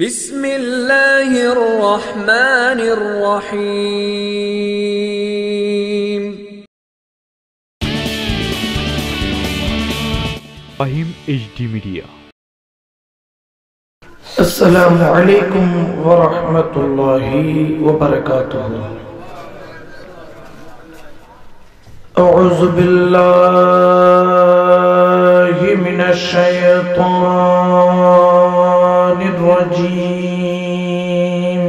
বিসমিল্লাহির রহমানির রহিম। Fahim HD media. আসসালামু আলাইকুম ওয়া রাহমাতুল্লাহি ওয়া বারাকাতুহু। আউযু বিল্লাহি মিনাশ শাইতানির রাজীম।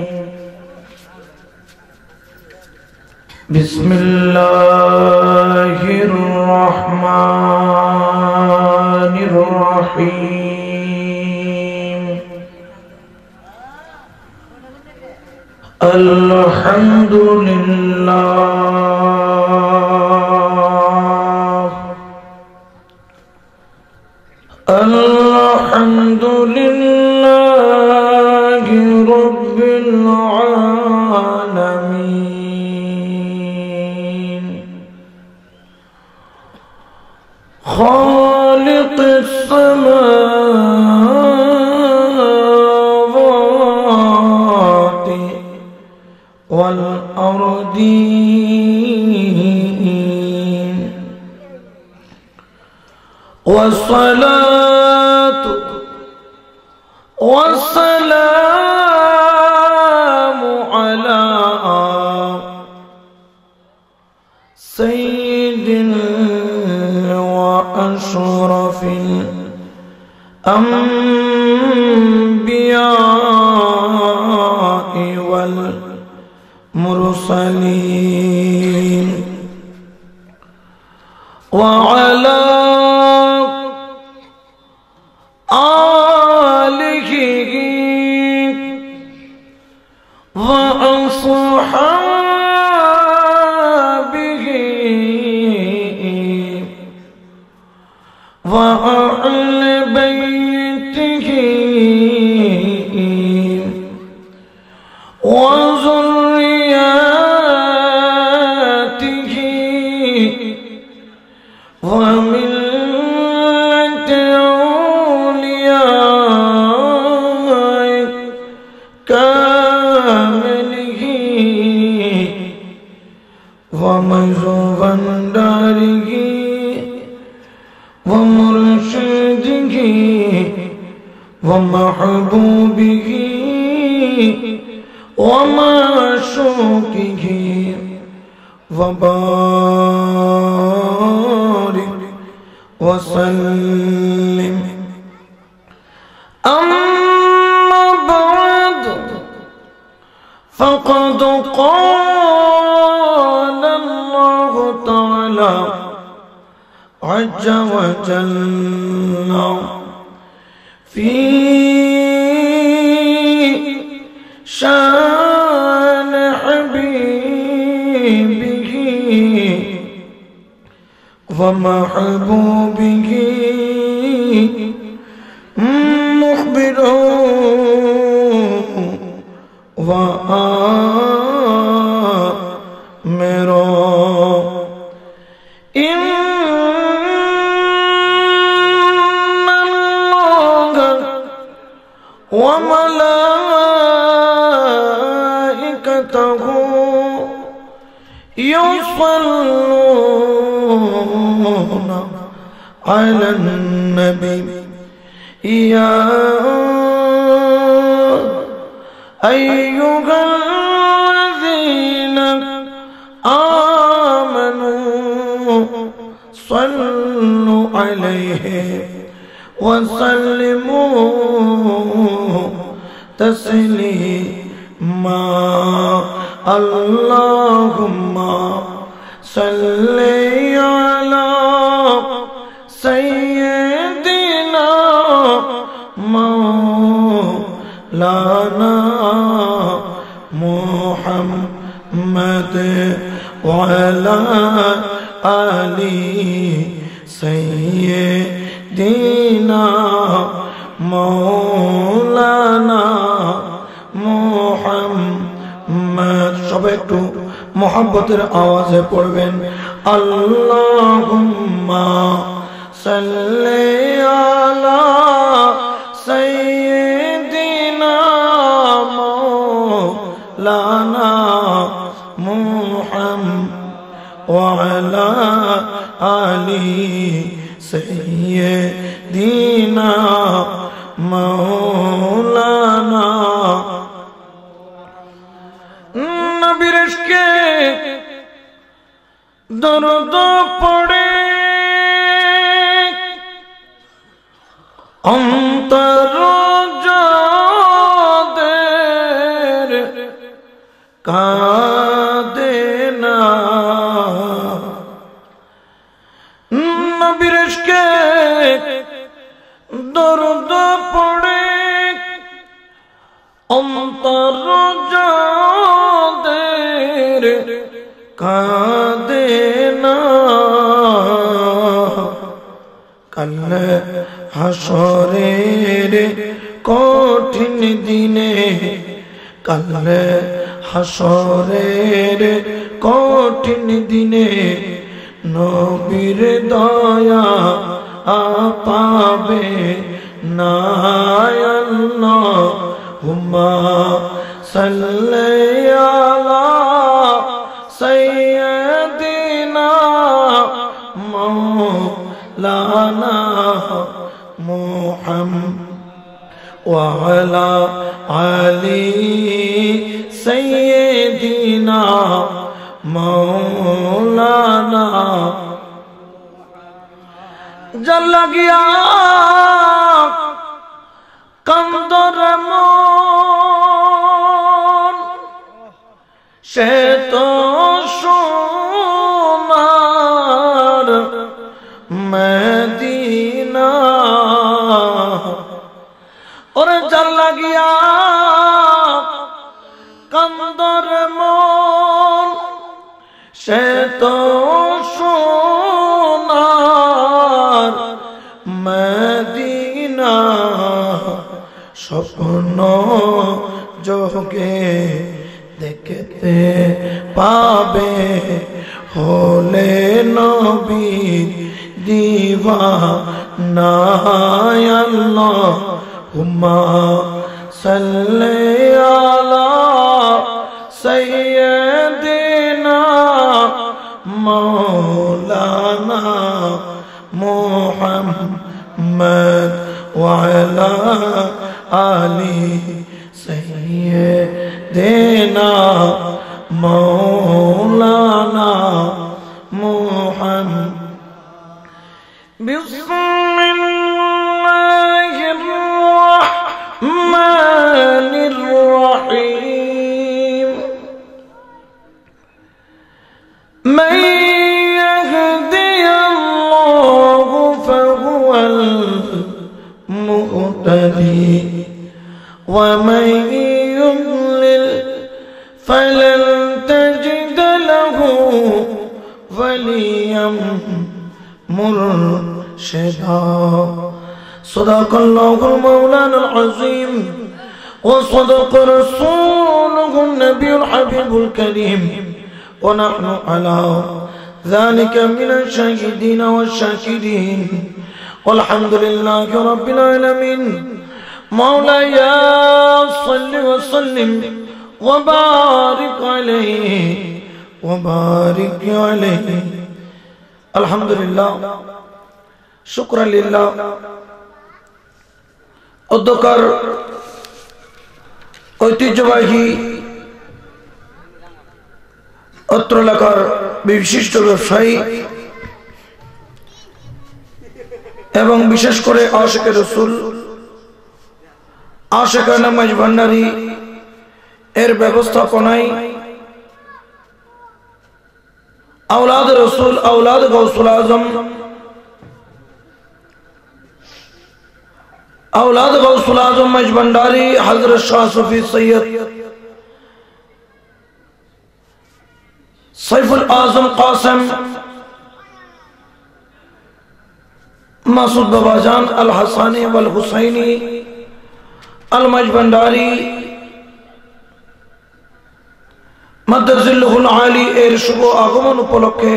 বিসমিল্লাহির রহমানির রহিম। আলহামদুলিল্লাহি রাব্বিল আলামিন। খালিকিস সামাওয়াতি ওয়াল আরদিন। والصلاة والسلام على سيد وأشرف الأنبياء والمرسلين وعلى آله وأصحابه وأهل بيته وذرياته ومن ومزونداره ومرشده ومحبوبه ومعشوقه وبارك وسلم. أما بعد فقد قال الله تعالى عز وجل في شان حبيبه ومحبوبه مخبرا وملائكته يصلون على النبي يا أيها الذين آمنوا صلوا عليه وسلموا تسليما. اللهم صل على سيدنا مولانا محمد وعلى آل سيدنا مولانا মুহাম্মদ। সবাই একটু মুহাব্বতের আওয়াজে পড়বেন আল্লাহুম্মা সাল্লি আলা সাইয়্যিদিনা مولانا محمد وعلى آل سيدنا مولانا নবীর ইশকে দরদ পড়ে অন্তর যাদের কাঁদে না নবীর ইশকে দরদ পড়ে অন্তর যাদের কাঁদে না কাল হাসরের কঠিন দিনে কাল হাসরের কঠিন দিনে নবীর দয়া পাবে না আল্লাহুম্মা সাল্লি আলা সাইয়্যিদিনা মাওলানা মুহাম্মদ ওয়া আলা আলি সাইয়্যিদিনা মাওলানা জল লাগিয়া কন্দর মন সে তো সোনার মদিনা ওরে জল লাগিয়া কন্দর মন সে তো সোনার মদিনা স্বপ্ন যোগে দেখতে পাবে হলে নবীর দিওয়ানা আল্লাহুম্মা সাল্লি আলা সাইয়্যিদিনা মাওলানা মুহাম্মদ ওয়া আলা আলি সাইয়্যিদিনা মাওলানা মুহাম্মদ বিসমিল্লাহির রাহমানির রহিম মান ইয়াহদিয়াল্লাহু ফাহুয়াল মুহতাদি ওয়া মান ইউদ্লিল فلن تجد له وليا مرشدا صدق الله المولانا العظيم وصدق رسوله النبي الحبيب الكريم ونحن على ذلك من الشاهدين والشاكرين والحمد لله رب العالمين مولاي صل وسلم وبارك عليه الحمد لله شكرا لله অধ্যকার ঐতিহ্যবাহী অত্র এলাকার বিশিষ্ট ব্যবসায়ী এবং বিশেষ করে আশিকে রাসূল আশিকানা মাঝ ভান্ডারী এর ব্যবস্থাপনায় औलाद रसूल औलाद गौसुल आजम औलाद गौसुल आजम मज भंडारी हजरत शाह सूफी सैयद सैफुल आजम कासिम मासूद बाबाजान अल हसानी वल हुसैनी अल मज भंडारी मद्दजिल्लुहुल आली एर शुभ আগমন উপলক্ষে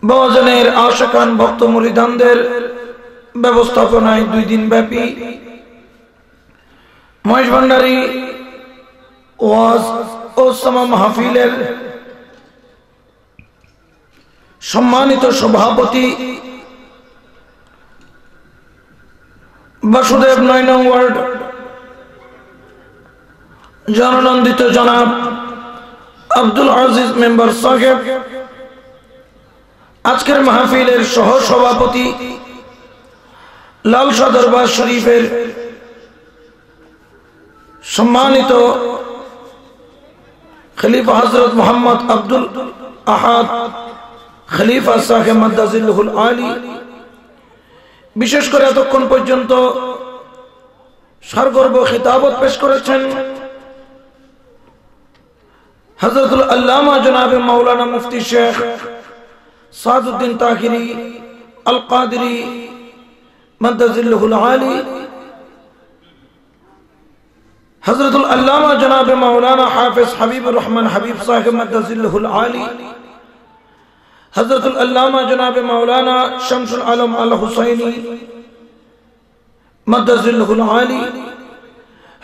বাজানের আশিকান ভক্ত মুরিদানদের ব্যবস্থাপনায় 2 দিন ব্যাপী মহেশ ভান্ডারী ওয়াজ ও সামা মাহফিলের সম্মানিত সভাপতি বাসুদেব ৯ নং ওয়ার্ড জননন্দিত জনাব আব্দুল আজিজ মেম্বার সাহেব, আজকের মাহফিলের সহ সভাপতি লালশা দরবার শরীফের সম্মানিত খলিফা হযরত মোহাম্মদ আব্দুল আহাদ খলিফা সাহেব মাদ্দাজিল্লাহুল আলী, বিশেষ করে এতক্ষণ পর্যন্ত সরগর্ব খিতাবত পেশ করেছেন হযরতুল আল্লামা জনাবে মাওলানা মুফতি শেখ সাদউদ্দিন তাহিরি আল কাদরি মাদ্দাজিল্লাহুল আলী, হযরতুল আল্লামা জনাবে মাওলানা হাফেজ হাবিবুর রহমান হাবিব সাহেব মাদ্দাজিল্লাহুল আলী, হযরতুল আল্লামা জনাবে মাওলানা শামসুল আলম আল হুসাইনি মাদ্দাজিল্লাহুল আলী,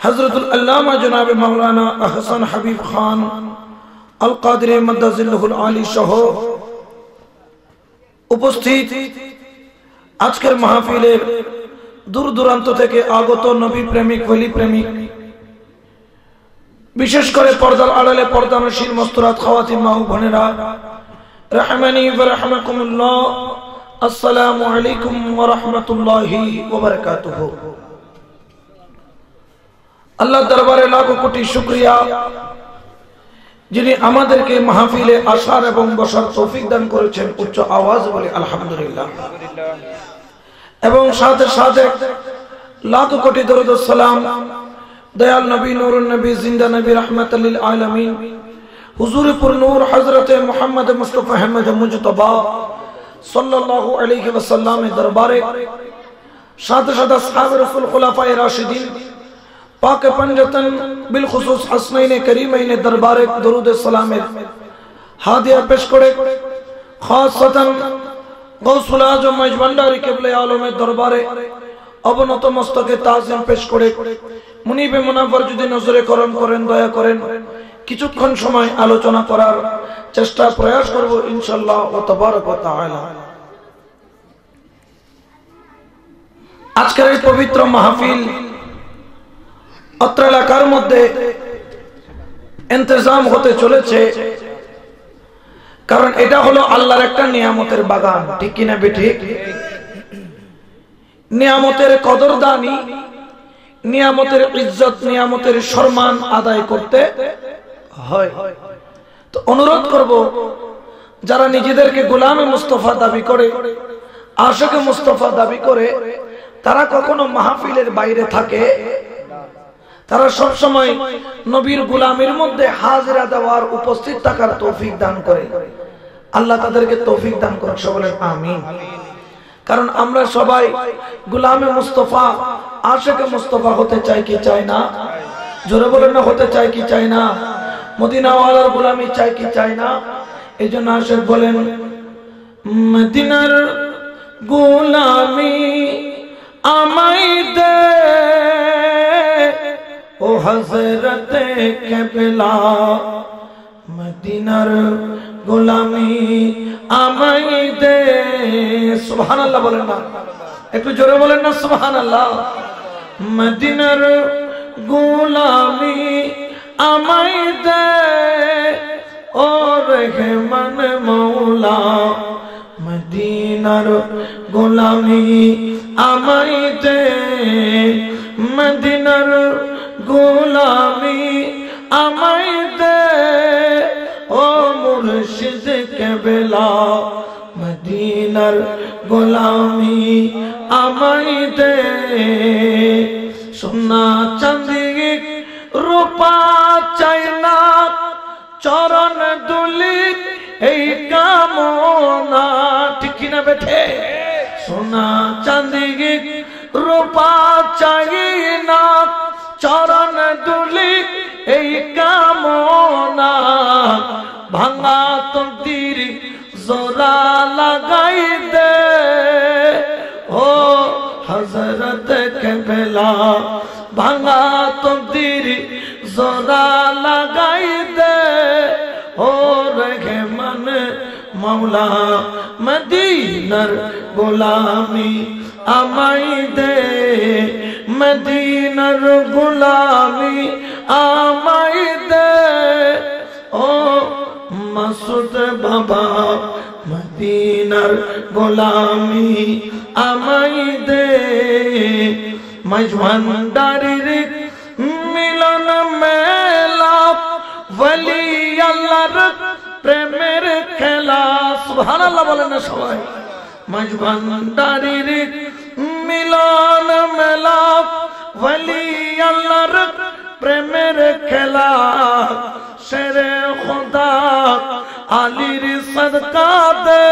হযরতুল আল্লামা জনাবে মাওলানা আহসান হাবিব খান আল কাদরি মাদ্দাজিল্লাহুল আলী সহ উপস্থিত আজকের মাহফিলের দূর দূরান্ত থেকে আগত নবী প্রেমিক ওলি প্রেমিক, বিশেষ করে পর্দার আড়ালে পর্দানশীল মস্তরাত খাওয়াতিন মা ও বোনেরা, রাহমানি ওয়া রাহমাকুমুল্লাহ, আসসালামু আলাইকুম ওয়া রাহমাতুল্লাহি ওয়া বারাকাতুহু। আল্লাহর দরবারে লাখো কোটি শুকরিয়া, যিনি আমাদেরকে মাহফিলে আসার এবং বসার তৌফিক দান করেছেন। উচ্চ আওয়াজ বলে আলহামদুলিল্লাহ। এবং সাথে সাথে লাখো কোটি দরুদ ও সালাম দয়াল নবী নূরুন নবী জিন্দা নবী রাহমাতাল লিল আলামিন হুজুরে পুর নূর হযরতে মুহাম্মদ মুস্তাফা আহমদ মুজতবা সাল্লাল্লাহু আলাইহি ওয়াসাল্লামের দরবারে, সাথে সাথে আসহাবে রাসূল খুলাফায়ে রাশিদিন পাক পঞ্জতন বিল খুসুস হাসনাইনে করিমাইনে দরবারে দরুদ ও সালামের হাদিয়া পেশ করে, খাসতান গৌসুল আজম মহেশ ভান্ডারী কিবলা আলমের দরবারে অবনত মস্তকে তাজিম পেশ করে মুনিবে মুনাফার যদি নজরে করম করেন, দয়া করেন, কিছুক্ষণ সময় আলোচনা করার চেষ্টা প্রয়াস করব ইনশাআল্লাহ ওয়া তাবারাক ওয়া তাআলা। আজকের এই পবিত্র মাহফিল অত্র এলাকার মধ্যে ইন্তজাম হতে চলেছে, কারণ এটা হলো আল্লাহর একটা নিয়ামতের বাগান, ঠিক কিনা বেঠিক? নিয়ামতের কদরদানি, নিয়ামতের ইজ্জত, নিয়ামতের সম্মান আদায় করতে হয়। তো অনুরোধ করব, যারা নিজেদেরকে গোলামে মুস্তাফা দাবি করে, আশিকে মুস্তাফা দাবি করে, তারা কখনো মাহফিলের বাইরে থাকে, তারা সব সময় নবীর গোলামের মধ্যে হাজিরা দেওয়ার, উপস্থিত থাকার তৌফিক দান করে। আল্লাহ তাদেরকে তৌফিক দান করুন, সবাই বলেন আমিন। কারণ আমরা সবাই গোলামে মুস্তাফা, আশিকে মুস্তাফা হতে চাই কি চাই না? জোরে বলেন না, হতে চাই কি চাই না? মদিনা ওয়ালার গোলামি চাই কি চাই না? এইজন্য আশিক বলেন, মদিনার গোলামি আমায় দে ও হযরতে কিবলা, মদিনার গোলামি আমায় দে। সুবহানাল্লাহ বলেন না, একটু জোরে বলেন না সুবহানাল্লাহ। মদিনার গোলামি আমায় দে ও রহমান মওলা, মদিনার গোলামি আমায় দে, মদিনার গোলামি আমায় দে ও মুর্শিদ কিবলা, মদিনার গোলামি আমায় দে। সোনা চাঁদি রূপা চাই না, চরণ দুলি এই কামনা, ঠিক কিনা বেঠে? সোনা চাঁদি রূপা চাই না, চরণ দুলি এই কামনা, ভাঙা তকদীর জোড়া লাগাই দে ও हजरत केबला भांगा तकदीर जोरा लगाई दे ओ रहे मन मौला मदीनार गुलामी আমাই দে মদিনার গোলামি আমাই দে ও মাসুদ বাবা মদিনার গোলামি আমাই দে মজভান্ডারির মিলন মেলা ওলি আল্লাহর প্রেমের খেলা সুবহানাল্লাহ বলেন না সবাই মজভান্ডারির মিলন মেলা ওলি আল্লাহর প্রেমের খেলা শেরে খোদা আলীর সদকা দে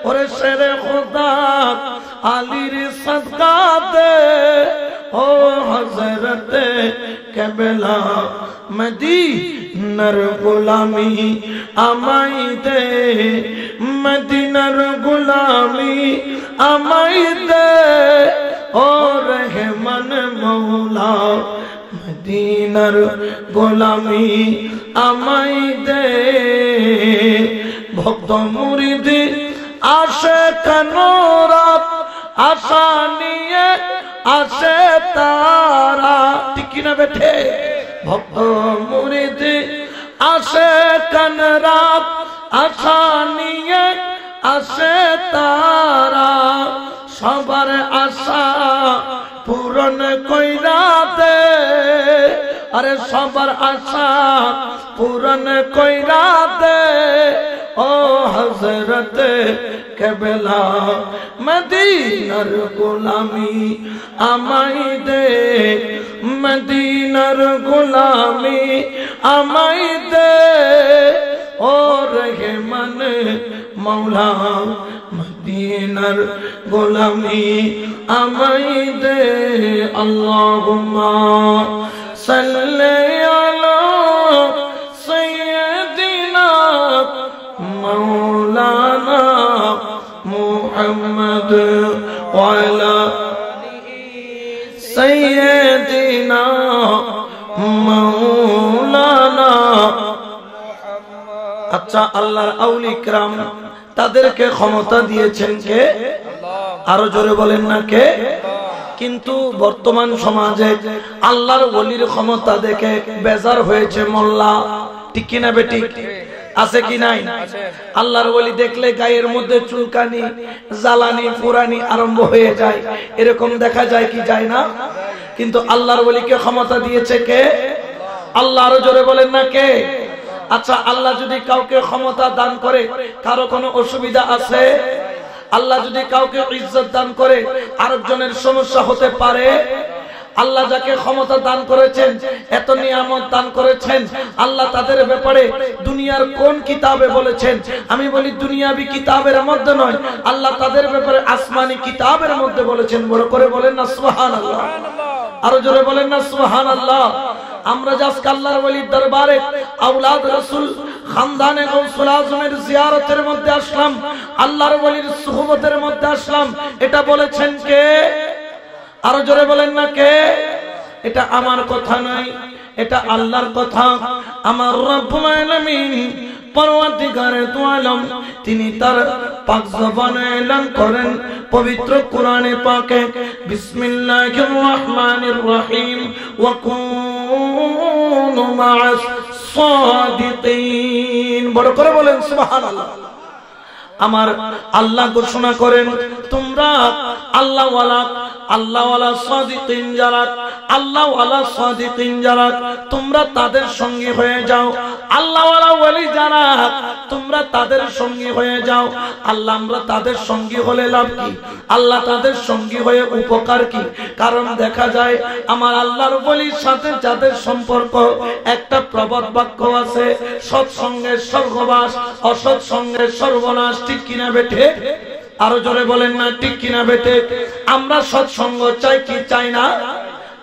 ওরে শেরে খোদা আলীর সদকা দে ও হযরত কেবলা মদিনার গোলামি আমাই দে মদিনার গোলামি আমাই দে ও রহমান মৌলা মদিনার গোলামি আমাই দে ভক্ত মুরিদ আসে কানোরাত আশা নিয়ে আসে তারা ঠিক কিনা বেঠে ভক্ত মুরিদ আসে কানরাত আশা নিয়ে আসে তারা সবার আশা পূরণ কইরা দে আরে সবার আশা পূরণ কইরা দে ও হযরত কেবলা মদিনার গোলামি আমাই দে মদিনার গোলামি আমাই দে ও রহমান মৌলা মদিনার গোলামি আমাই দে আল্লাহুম্মা সাল্লি আলা সাইয়্যিদিনা মাওলানা মুহাম্মদ ওয়া আলা সাইয়্যিদিনা মাওলানা। আচ্ছা আল্লাহর আউলি کرام তাদেরকে ক্ষমতা দিয়েছেন কে? আরো জোরে বলেন না কে? কিন্তু বর্তমান সমাজে আল্লাহর ওলির ক্ষমতা দেখে বেজার হয়েছে মোল্লা, ঠিক কিনা বেটি? আছে কি নাই? আল্লাহর ওলি দেখলে গায়ের মধ্যে চুলকানি জ্বালানি পুরানি আরম্ভ হয়ে যায়, এরকম দেখা যায় কি যায় না? কিন্তু আল্লাহর ওলিকে ক্ষমতা দিয়েছে কে? আল্লাহ। আরো জোরে বলেন না কে? আচ্ছা আল্লাহ যদি কাউকে ক্ষমতা দান করে কারো কোনো অসুবিধা আছে? আল্লাহ যদি কাউকে ইজ্জত দান করে আরেকজনের সমস্যা হতে পারে? আল্লাহ যাকে ক্ষমতা দান করেছেন, এত নিয়ামত দান করেছেন, আল্লাহ তাদের ব্যাপারে দুনিয়ার কোন কিতাবে বলেছেন? আমি বলি দুনিয়াবি কিতাবের মধ্যে নয়, আল্লাহ তাদের ব্যাপারে আসমানি কিতাবের মধ্যে বলেছেন। বড় করে বলেন না সুবহানাল্লাহ। আরো জোরে বলেন না সুবহানাল্লাহ। আমরা আজকে আল্লাহর ওলির দরবারে আওলাদ রাসূল খানদানে গাউসুল আজমের জিয়ারতের মধ্যে আসলাম, আল্লাহর ওলির সুহবতের মধ্যে আসলাম, এটা বলেছেন কে? আরো জোরে বলেন না কে? এটা আমার কথা নয়, এটা আল্লাহর কথা। আমার রব্বুল আলামিন পরওয়ারদিগারে দু আলম তিনি তার পাক জবানে এলান করেন পবিত্র কোরআনে পাকে, বিসমিল্লাহির রহমানির রহিম ওয়া কুনু মা'আস সাদিকিন। বড় করে বলেন সুবহানাল্লাহ। আমার আল্লাহ ঘোষণা করেন তোমরা আল্লাহওয়ালা আল্লাহওয়ালা সাদিকিন যারা, আল্লাহওয়ালা সাদিকিন যারা তোমরা তাদের সঙ্গী হয়ে যাও। আল্লাহওয়ালা ওলি যারা তোমরা তাদের সঙ্গী হয়ে যাও। আল্লাহ আমরা তাদের সঙ্গী হলে লাভ কি? আল্লাহ তাদের সঙ্গী হয়ে উপকার কি? কারণ দেখা যায় আমার আল্লাহর ওলির সাথে যাদের সম্পর্ক, একটা প্রবাদ বাক্য আছে, সৎসঙ্গের স্বর্গবাস, অসৎ সঙ্গের সর্বনাশ। ঠিক কিনা বেঠে? আরো জোরে বলেন না ঠিক কিনা বেঠে? আমরা সৎসঙ্গ চাই কি চাই না?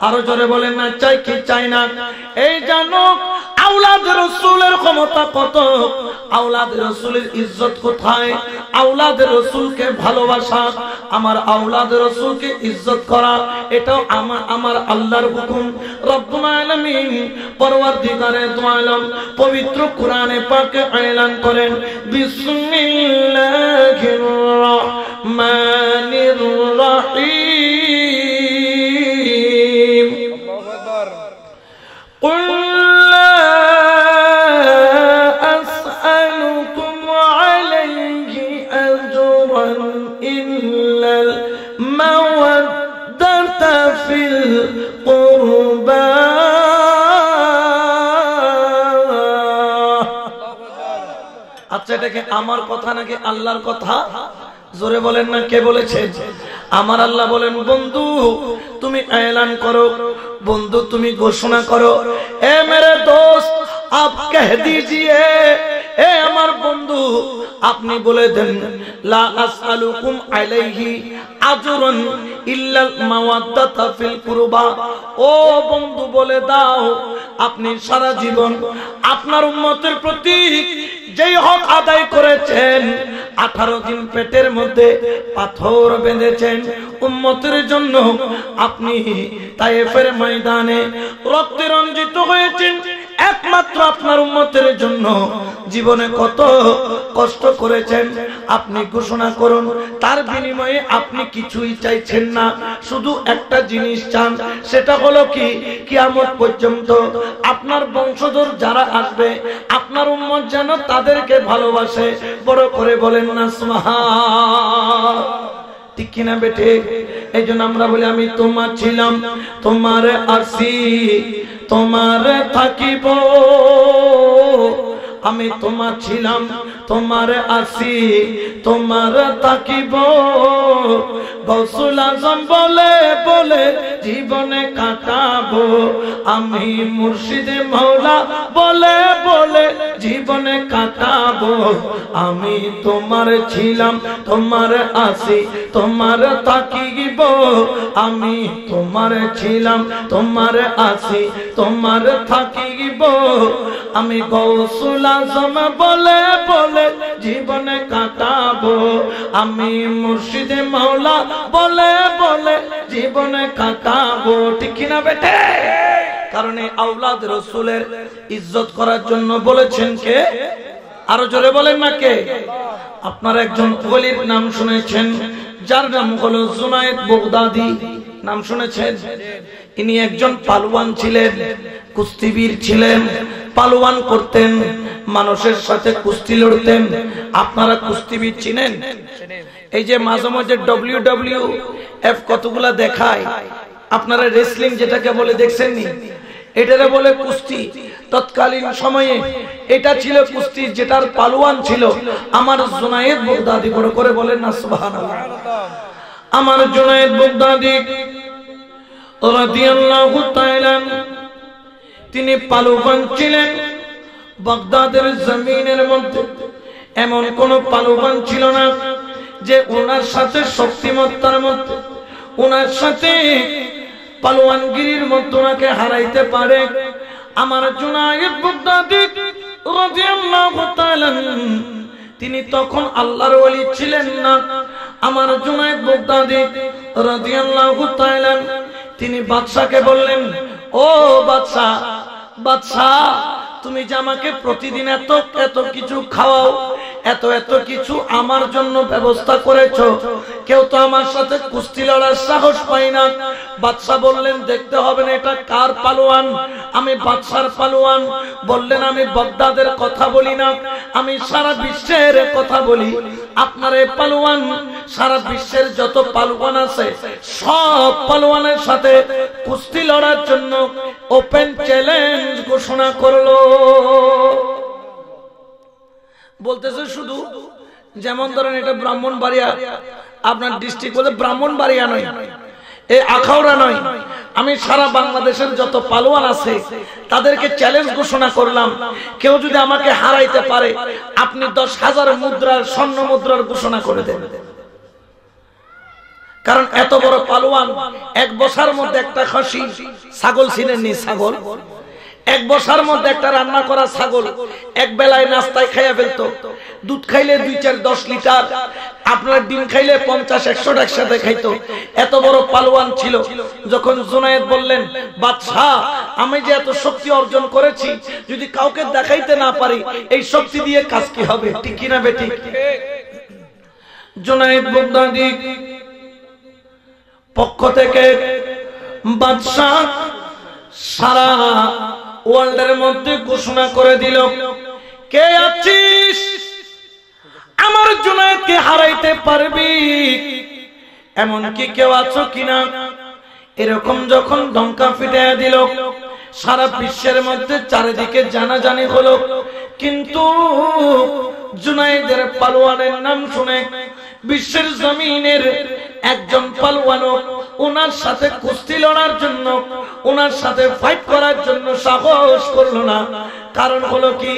আরো জোরে বলেন না চাই কি চাই না? এই জানো আওলাদ রাসূলের ক্ষমতা কত, আওলাদ রাসূলের ইজ্জত কোথায়, আওলাদ রাসূলকে ভালোবাসা, আমার আওলাদ রাসূলকে ইজ্জত করা, এটাও আমার আল্লাহর হুকুম। রব্বুল আলামিন পরওয়ারদিগারে দু আলম পবিত্র কোরআনে পাকে এলান করেন, বিসমিল্লাহির রহমানির রহিম। قل لا أسألكم عليه أجرا إلا المودة في القربى। আচ্ছা, এটা কি আমার কথা নাকি আল্লাহর কথা? জোরে বলেন না, কে বলেছে? আমার আল্লাহ বলেন, বন্ধু তুমি এলান করো, বন্ধু তুমি ঘোষণা করো, এ মেরে দোস্ত আপ কহ দিজিয়ে, এ আমার বন্ধু আপনি বলে দেন, লা আসআলুকুম আলাইহি আজরান ইল্লাল মাওয়াদ্দাতা ফিল কুরবা। ও বন্ধু বলে দাও, আপনি সারা জীবন আপনার উম্মতের প্রতি যেই হক আদায় করেছেন, 18 দিন পেটের মধ্যে পাথর বেঁধেছেন উম্মতের জন্য, আপনি তায়েফের ময়দানে রক্তে রঞ্জিত হয়েছেন একমাত্র আপনার উম্মতের জন্য, জীবনে কত কষ্ট করেছেন আপনি ঘোষণা করুন। তার বিনিময়ে আপনি কিছুই চাইছেন না, শুধু একটা জিনিস চান, সেটা হলো কি, কিয়ামত পর্যন্ত আপনার বংশধর যারা আসবে আপনার উম্মত যেন তাদেরকে ভালোবাসে। বড় করে বলেন না সুবহান, ঠিক কিনা বেটে? এই জন্য আমরা বলি, আমি তোমার ছিলাম, তোমার আসি, তোমার থাকিব, আমি তোমার ছিলাম, তোমার আসি, তোমার থাকিব। গৌসুল আজম বলে বলে জীবনে কাটাবো, আমি মুর্শিদে মৌলা বলে বলে জীবনে কাটাবো। আমি তোমার ছিলাম, তোমার আসি, তোমার থাকিব, আমি তোমার ছিলাম, তোমার আসি, তোমার থাকিব। আমি গৌসুল আজম বলে বলে জীবনে কাটাবো, আমি মুর্শিদে মাওলা বলে বলে জীবনে কাটাবো। ঠিক কিনা বেটে? কারণ এই আওলাদ রাসূলের ইজ্জত করার জন্য বলেছেন কে? আরো জোরে বলেন না কে? আপনারা একজন ওলির নাম শুনেছেন, যার নাম হলো জুনায়েদ বাগদাদি। নাম শুনেছেন? ইনি একজন পালোয়ান ছিলেন, কুস্তিবীর ছিলেন, পালোয়ান করতেন, মানুষের সাথে কুস্তি লড়তেন। আপনারা কুস্তিবীর চিনেন? এই যে মাঝে মাঝে WWF কতগুলা দেখায়, আপনারা রেসলিং যেটাকে বলে দেখছেন নি, এটারে বলে কুস্তি। তৎকালীন সময়ে এটা ছিল কুস্তি, যেটার পালোয়ান ছিল আমার জুনায়েদ বাগদাদি। বড় করে বলেন না সুবহানাল্লাহ। আমার জুনায়েদ বাগদাদি রাদিয়াল্লাহু তাআলা তিনি পালোয়ান ছিলেন। বাগদাদের জমিনের মধ্যে এমন কোন পালোয়ান ছিল না যে ওনার সাথে শক্তিমত্তার মধ্যে, ওনার সাথে পালোয়ানগিরির মধ্যে ওনাকে হারাইতে পারে। আমার জুনায়েদ বাগদাদি রাদিয়াল্লাহু তাআলা তিনি তখন আল্লাহর ওলি ছিলেন না। আমার জুনায়েদ বাগদাদি রাদিয়াল্লাহু তাআলা তিনি বাদশাকে বললেন, ও বাদশা, বাদশা তুমি যে আমাকে প্রতিদিন এত এত কিছু খাওয়াও, এত এত কিছু আমার জন্য ব্যবস্থা করেছো, কেউ তো আমার সাথে কুস্তি লড়ার সাহস পায় না। বাদশা বললেন, দেখতে হবে না এটা কার পালোয়ান, আমি বাদশার পালোয়ান। বললেন, আমি বাগদাদের কথা বলি না, আমি সারা বিশ্বের কথা বলি। আপনার এই পালোয়ান সারা বিশ্বের যত পালোয়ান আছে সব পালোয়ানের সাথে কুস্তি লড়ার জন্য ওপেন চ্যালেঞ্জ ঘোষণা করলো। বলতেছে শুধু, যেমন ধরেন এটা ব্রাহ্মণবাড়িয়া, আপনার ডিস্ট্রিক্ট বলে ব্রাহ্মণবাড়িয়া নয়, এই আখাউড়া নয়, আমি সারা বাংলাদেশের যত পালোয়ান আছে তাদেরকে চ্যালেঞ্জ ঘোষণা করলাম, কেউ যদি আমাকে হারাইতে পারে আপনি 10,000 মুদ্রার স্বর্ণ মুদ্রার ঘোষণা করে দেন। কারণ এত বড় পালোয়ান, এক বছরের মধ্যে একটা খাসি ছাগল ছিলেননি, ছাগল এক বসার মধ্যে একটা রান্না করা ছাগল এক বেলায় নাস্তায় খাইয়া ফেলতো। দুধ খাইলে 2-4-10 লিটার, আপনার ডিম খাইলে 50-100 একসাথে খাইতো। এত বড় পালোয়ান ছিল। যখন জুনায়েদ বললেন, বাদশাহ আমি যে এত শক্তি অর্জন করেছি, যদি কাউকে দেখাইতে না পারি এই শক্তি দিয়ে কাজ কি হবে? ঠিক কিনা বেটি? জুনায়েদ বাগদাদী পক্ষ থেকে বাদশাহ সারা ওয়ার্ল্ডের মধ্যে ঘোষণা করে দিল, কে আছিস আমার জুনায়েদকে হারাইতে পারবি, এমন কি কেউ আছো কিনা? এরকম যখন ডঙ্কা পিটাইয়া দিল, সারা বিশ্বের মধ্যে চারিদিকে জানাজানি হলো। কিন্তু জুনায়েদের পালোয়ানের নাম শুনে বিশ্বের জমিনের একজন পালোয়ান ওনার সাথে কুস্তি লড়ার জন্য, ওনার সাথে ফাইট করার জন্য সাহস করলো না। কারণ হলো কি,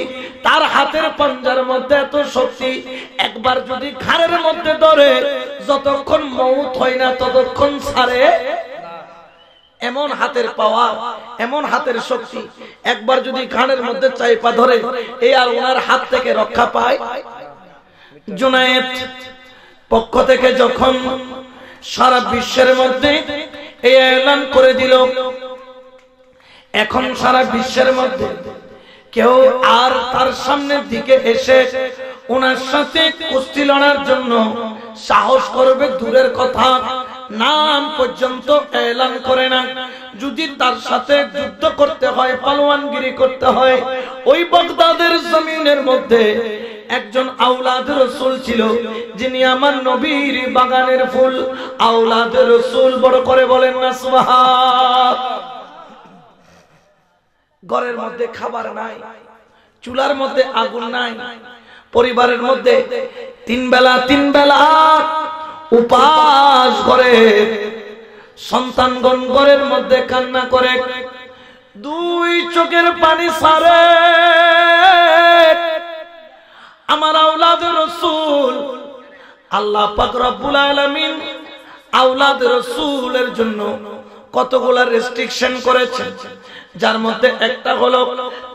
তার হাতের পাঞ্জার মধ্যে এত শক্তি, একবার যদি ঘাড়ের মধ্যে ধরে যতক্ষণ মউত হয় না ততক্ষণ ছাড়ে। এমন হাতের পাওয়ার, এমন হাতের শক্তি, একবার যদি ঘাড়ের মধ্যে চাইপা ধরে এই আর ওনার হাত থেকে রক্ষা পায়। জুনায়েদ পক্ষ থেকে যখন সারা বিশ্বের মধ্যে এই এলান করে দিল, এখন সারা বিশ্বের মধ্যে কেউ আর তার সামনের দিকে এসে ওনার সাথে কুস্তি লড়ার জন্য সাহস করবে দূরের কথা, নাম পর্যন্ত এলান করে না। যদি তার সাথে যুদ্ধ করতে হয়, পালোয়ানগিরি করতে হয়, ওই বাগদাদের জমিনের মধ্যে একজন আওলাদ রাসূল ছিল, যিনি আমার নবীর বাগানের ফুল। আওলাদ রাসূল, বড় করে বলেন না সুবহান। ঘরের মধ্যে খাবার নাই, চুলার মধ্যে আগুন নাই, পরিবারের মধ্যে তিন বেলা উপাস করে, সন্তানগণ ঘরের মধ্যে কান্না করে, 2 চোখের পানি ছাড়ে। আমার আওলাদ রাসূল, আল্লাহ পাক রব্বুল আলামিন আওলাদ রাসূলের জন্য কতগুলা রেস্ট্রিকশন করেছেন, যার মধ্যে একটা হলো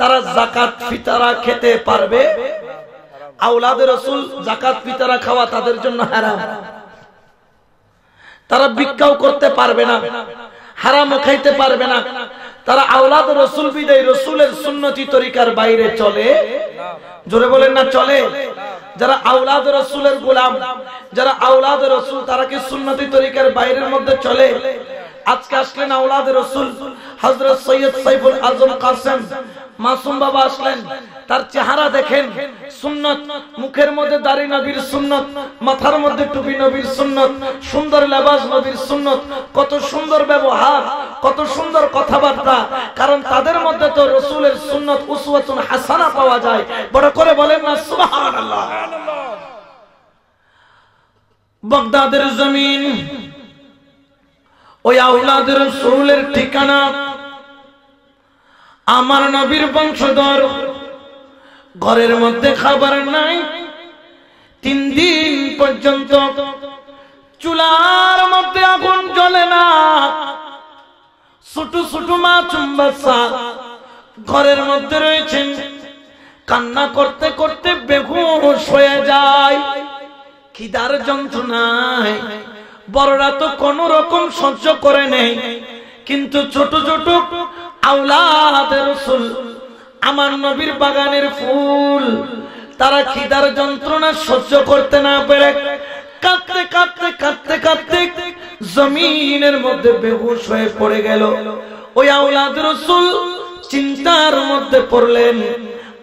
তারা যাকাত ফিতরা খেতে পারবে। আওলাদ রাসূল যাকাত ফিতরা খাওয়া তাদের জন্য হারাম। তারা ভিক্ষাও করতে পারবে না, হারামও খাইতে পারবে না। তারা আওলাদ রাসূল বিদায় রাসূলের সুন্নতি তরিকার বাইরে চলে। জোরে বলেন না চলে। যারা আওলাদ রাসূলের গোলাম, যারা আওলাদ রাসূল, তারা কি সুন্নতি তরিকার বাইরের মধ্যে চলে? আজকে আসলেন আওলাদ রাসূল হযরত সৈয়দ সাইফুল আজম কাসেম মাসুম বাবা আসলেন, তার চেহারা দেখেন, সুন্নত, মুখের মধ্যে দাড়ি নবীর সুন্নত, মাথার মধ্যে টুপি নবীর সুন্নত, সুন্দর লেবাস নবীর সুন্নত, কত সুন্দর ব্যবহার, কত সুন্দর কথাবার্তা। কারণ তাদের মধ্যে তো রাসূলের সুন্নত উসওয়াতুন হাসানা পাওয়া যায়। বড় করে বলেন না সুবহানাল্লাহ। বাগদাদের জমিন, ওই আওলাদ রাসূলের ঠিকানা, আমার নবীর বংশধর। ঘরের মধ্যে খাবার নাই, 3 দিন পর্যন্ত চুলার মধ্যে আগুন জ্বলে না। ছোট ছোট মাসুম বাচ্চা ঘরের মধ্যে রয়েছেন, কান্না করতে করতে বেহুশ হয়ে যায় খিদার যন্ত্রণায়। বড়রা তো কোন রকম সহ্য করে নেই, কিন্তু ছোট ছোট আওলাদ রাসূল, আমার নবীর বাগানের ফুল, তারা খিদার যন্ত্রণা সহ্য করতে না পেরে কাঁদতে কাঁদতে কাঁদতে কাঁদতে জমিনের মধ্যে বেহুশ হয়ে পড়ে গেল। ওই আওলাদ রাসূল চিন্তার মধ্যে পড়লেন,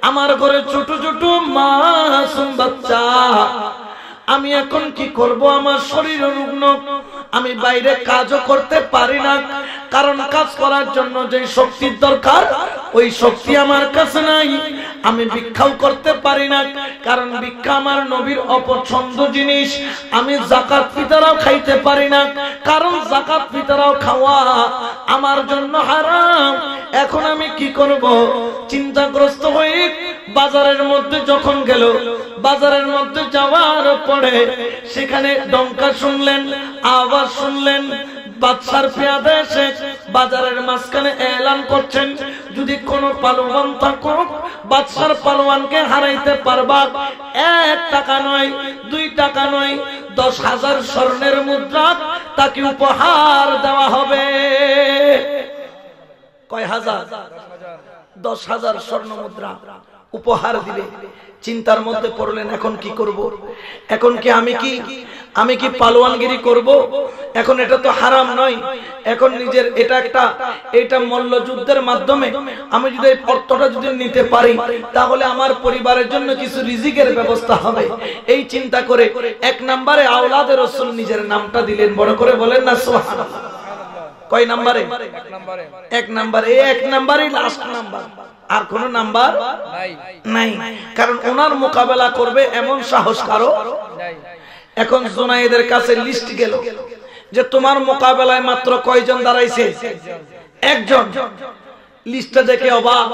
আমার ঘরে ছোট ছোট মাসুম বাচ্চা, আমি এখন কি করব? আমার শরীর রুগ্ন, আমি বাইরে কাজও করতে পারি না, কারণ কাজ করার জন্য যে শক্তির দরকার ওই শক্তি আমার কাছে নাই। আমি ভিক্ষাও করতে পারি না, কারণ ভিক্ষা আমার নবীর অপছন্দ জিনিস। আমি যাকাত ফিতরাও খাইতে পারি না, কারণ যাকাত ফিতরাও খাওয়া আমার জন্য হারাম। এখন আমি কি করব? চিন্তাগ্রস্ত হয়ে বাজারের মধ্যে যখন গেল, বাজারের মধ্যে যাওয়ার পরে সেখানে ডঙ্কা শুনলেন, আওয়াজ শুনলেন, বাদশার পেয়াদা এসে বাজারের মাঝখানে এলান করছেন, যদি কোনো পালোয়ান থাকো বাদশার পালোয়ানকে হারাইতে পারবা, 1 টাকা নয় 2 টাকা নয় 10,000 স্বর্ণের মুদ্রা তাকে উপহার দেওয়া হবে। কয় হাজার? 10,000 স্বর্ণ মুদ্রা উপহার দিবে। চিন্তার মধ্যে পড়লেন, এখন কি করব? এখন কি আমি কি পালোয়ানগিরি করব? এখন এটা তো হারাম নয়, এখন নিজের এটা মল্লযুদ্ধের মাধ্যমে আমি যদি এই অর্থটা যদি নিতে পারি তাহলে আমার পরিবারের জন্য কিছু রিজিকের ব্যবস্থা হবে। এই চিন্তা করে 1 নম্বরে আওলাদে রাসূল নিজের নামটা দিলেন। বড় করে বলেন না সুবহানাল্লাহ। কয় নম্বরে? 1 নম্বরে। 1 নম্বরই লাস্ট নাম্বার, আর কোন নাম্বার নাই। কারণ ওনার মোকাবেলা করবে এমন সাহস কারো নাই। এখন জুনায়েদের কাছে লিস্ট গেল যে তোমার মোকাবেলায় মাত্র কয়জন দাঁড়াইছে? 1 জন। লিস্টটা দেখে অবাক,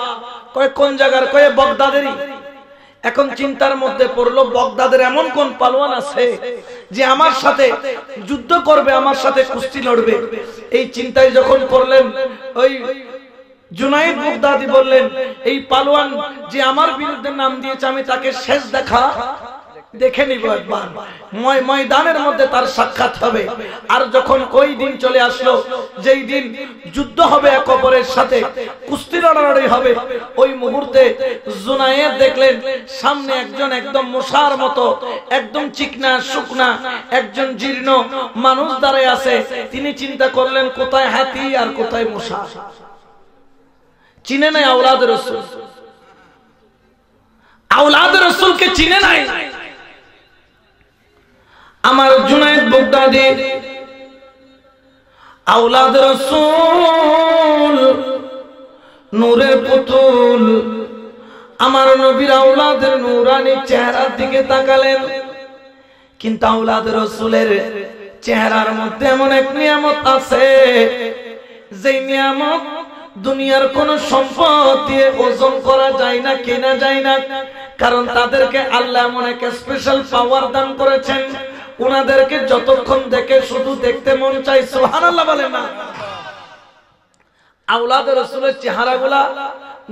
কয় কোন জায়গার? কয় বগদাদেরই। এখন চিন্তার মধ্যে পড়লো, বগদাদের এমন কোন পালোয়ান আছে যে আমার সাথে যুদ্ধ করবে, আমার সাথে কুস্তি লড়বে? এই চিন্তায় যখন পড়লেন, ওই জুনায়েদ বগদাদি বললেন, এই পালোয়ান যে আমার বিরুদ্ধে নাম দিয়েছে আমি তাকে শেষ দেখে নিব একবার, ময়দানের মধ্যে তার সাক্ষাৎ হবে। আর যখন ওই দিন চলে আসলো, যেই দিন যুদ্ধ হবে, এক অপরের সাথে কুস্তি লড়ালড়ি হবে, ওই মুহূর্তে জুনায়েদ দেখলেন সামনে একজন একদম মশার মতো, একদম চিকনা শুকনা, একজন জীর্ণ মানুষ দাঁড়ায় আছে। তিনি চিন্তা করলেন কোথায় হাতি আর কোথায় মশা। চিনে নাই আওলাদ রাসূল, আওলাদ রাসূলকে চিনে নাই। আমার জুনায়েদ বগদাদি আওলাদ রাসূল, নূরের পুতুল, আমার নবীর আওলাদের নূরানি চেহারার দিকে তাকালেন। কিন্তু আওলাদ রাসূলের চেহারার মধ্যে এমন এক নিয়ামত আছে, যে নিয়ামত দুনিয়ার কোন সম্পদ দিয়ে ওজন করা যায় না, কেনা যায় না। কারণ তাদেরকে আল্লাহ এমন এক স্পেশাল পাওয়ার দান করেছেন, উনাদেরকে যতক্ষণ দেখে শুধু দেখতে মন চাই। সুবহানাল্লাহ বলেন না? আওলাদ রাসূলের চেহারাগুলা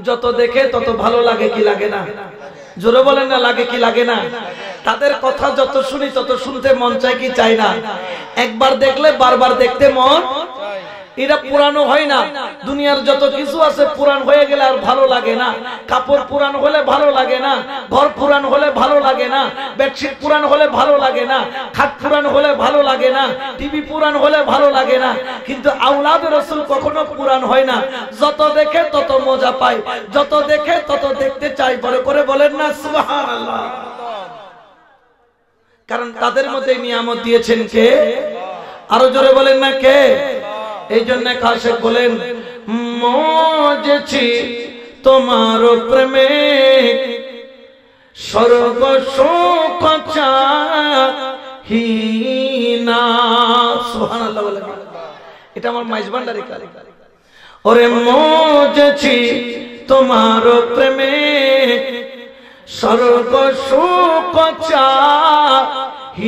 যত দেখে তত ভালো লাগে, কি লাগে না? জোরে বলেন না, লাগে কি লাগে না? তাদের কথা যত শুনি তত শুনতে মন চায়, কি চাই না? একবার দেখলে বারবার দেখতে মন। এরা পুরানো হয় না। দুনিয়ার যত কিছু আছে পুরান হয়ে গেলে আর ভালো লাগে না। কাপড় পুরান হলে ভালো লাগে না, ঘর পুরান হলে ভালো লাগে না, বেডশিট পুরান হলে ভালো লাগে না, খাট পুরান হলে ভালো লাগে না, টিভি পুরান হলে ভালো লাগে না। কিন্তু আওলাদ রাসূল কখনো পুরান হয় না। যত দেখে তত মজা পায়, যত দেখে তত দেখতে চাই। বড় করে বলেন না সুবহানাল্লাহ। কারণ তাদের মধ্যে নিয়ামত দিয়েছেন কে? আরো জোরে বলেন না কে? এই জন্য কাশেক বলেন, মজেছি তোমার প্রেমে স্বর্গ সুখ চাহিনা। সুবহানাল্লাহ বলেন। এটা আমার মাইজ ভান্ডারি কারে। ওরে মজেছি তোমার প্রেমে স্বর্গ সুখ চাহিনা।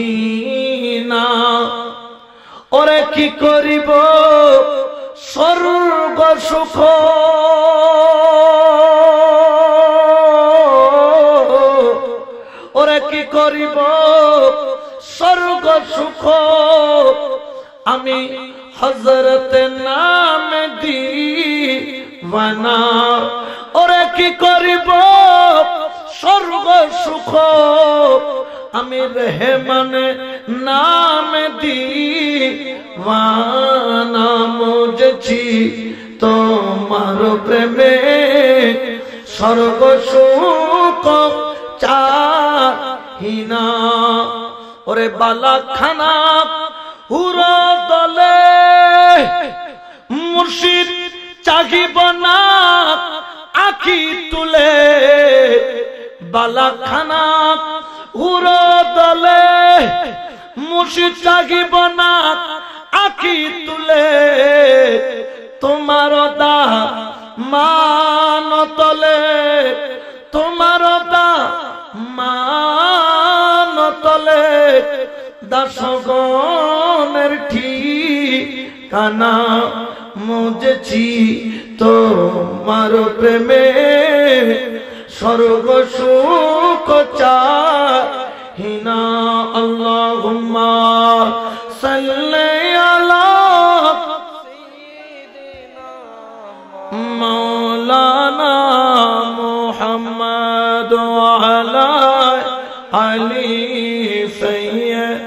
ওরে কি করিব স্বর্গ সুখ, ওরে কি করিব স্বর্গ সুখ, আমি হযরত নাম দিওয়ানা। ওরে কি করিব স্বর্গ সুখ, আমি রহমান নাম দিওয়ানা। মজেছি তোমার প্রেমে স্বর্গ সুখ চাহিনা। ওরে বালাখানা হুরা দলে মুর্শিদ চাহিব না আখি তুলে। বালাখানা হুরা দলে মুর্শিদ চাহিব না আখি তুলে। তোমার দামান তলে, তোমার দামান তলে দাসগণের ঠিকানা। মজেছি তোমার প্রেমে স্বর্গ সুখ চাহিনা আল্লাহুম্মা সাল্লি আলা মাওলানা মুহাম্মদ ওয়া আলা আলি সাইয়্যিদ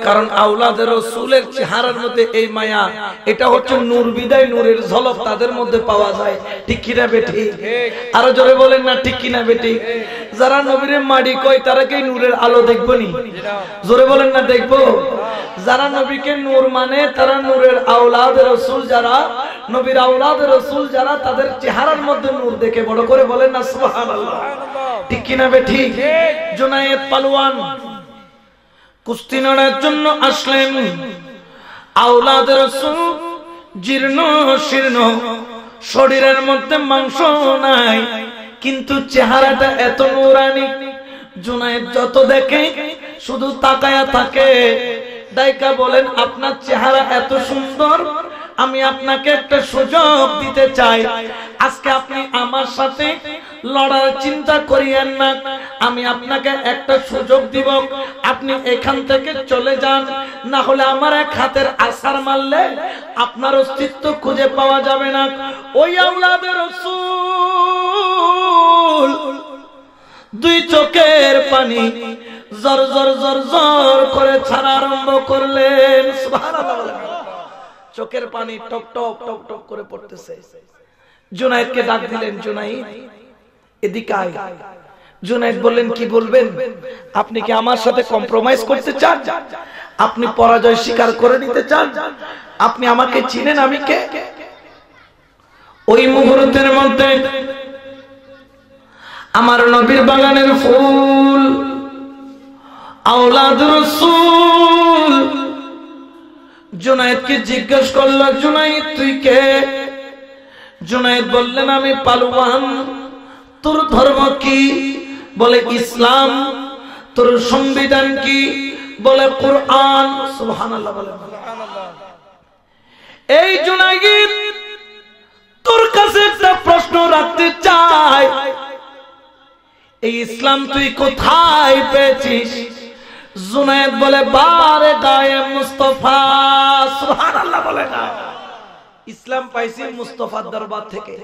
কারণ আওলাদের রাসূলের চেহারার মধ্যে এই মায়া, এটা হচ্ছে নূর বিদায় নূরের ঝলক তাদের মধ্যে পাওয়া যায়। ঠিক কিনা বেটি? আরো জোরে বলেন না ঠিক কিনা বেটি? যারা নবীর মাড়ি কয় তারা কি নূরের আলো দেখবো নি? জোরে বলেন না দেখবো? যারা নবীকে নূর মানে তারা নূরের আওলাদের রাসূল, যারা নবীর আওলাদের রাসূল যারা, তাদের চেহারার মধ্যে নূর দেখে বড় করে বলেন না সুবহানাল্লাহ। ঠিক কিনা বেটি? জুনায়েদ পালোয়ান কুস্তি লড়ার জন্য আসলেন। আওলাদের রাসূল জীর্ণ শীর্ণ, শরীরের মধ্যে মাংস নাই, কিন্তু চেহারাটা এত নূরানি। জুনায়েদ যত দেখে শুধু তাকায়া থাকে। দাইকা বলেন, আপনার চেহারা এত সুন্দর, আমি আপনাকে একটা সুযোগ দিতে চাই। আজকে আপনি আমার সাথে লড়ার চিন্তা করিয়েন না, আমি আপনাকে একটা সুযোগ দিব। আপনি এখান থেকে চলে যান, না হলে আমার এক হাতের আছাড় মারলে আপনার অস্তিত্ব খুঁজে পাওয়া যাবে না। ওই আওলাদের রাসূল দুই চোখের পানি জর জর জর জর করে ছাড়া আরম্ভ করলেন। সুবহানাল্লাহ। চোখের পানি টপ টপ টপ টপ করে পড়তেছে। জুনায়েদকে ডাক দিলেন, জুনায়েদ এদিকে আয়। জুনায়েদ বললেন, কি বলবেন? আপনি কি আমার সাথে কম্প্রোমাইজ করতে চান? আপনি পরাজয় স্বীকার করে নিতে চান? আপনি আমাকে চিনেন আমি কে? ওই মুহূর্তের মধ্যে আমার নবীর বাগানের ফুল আওলাদুর রাসূল জুনায়েদকে জিজ্ঞেস করল, জুনায়েদ তুই কে? জুনায়েদ বললেন, আমি পালোয়ান। তোর ধর্ম কি? বলে ইসলাম। তোর সংবিধান কি? বলে কোরআন। সুবহানাল্লাহ বলেন। এই জুনায়েদ, তোর কাছে একটা প্রশ্ন রাখতে চাই, এই ইসলাম তুই কোথায় পেয়েছিস? জুনায়েদ বলে, বারে গায়ে মুস্তাফা। সুবহানাল্লাহ বলে না? ইসলাম পাইছি মুস্তাফার দরবার থেকে।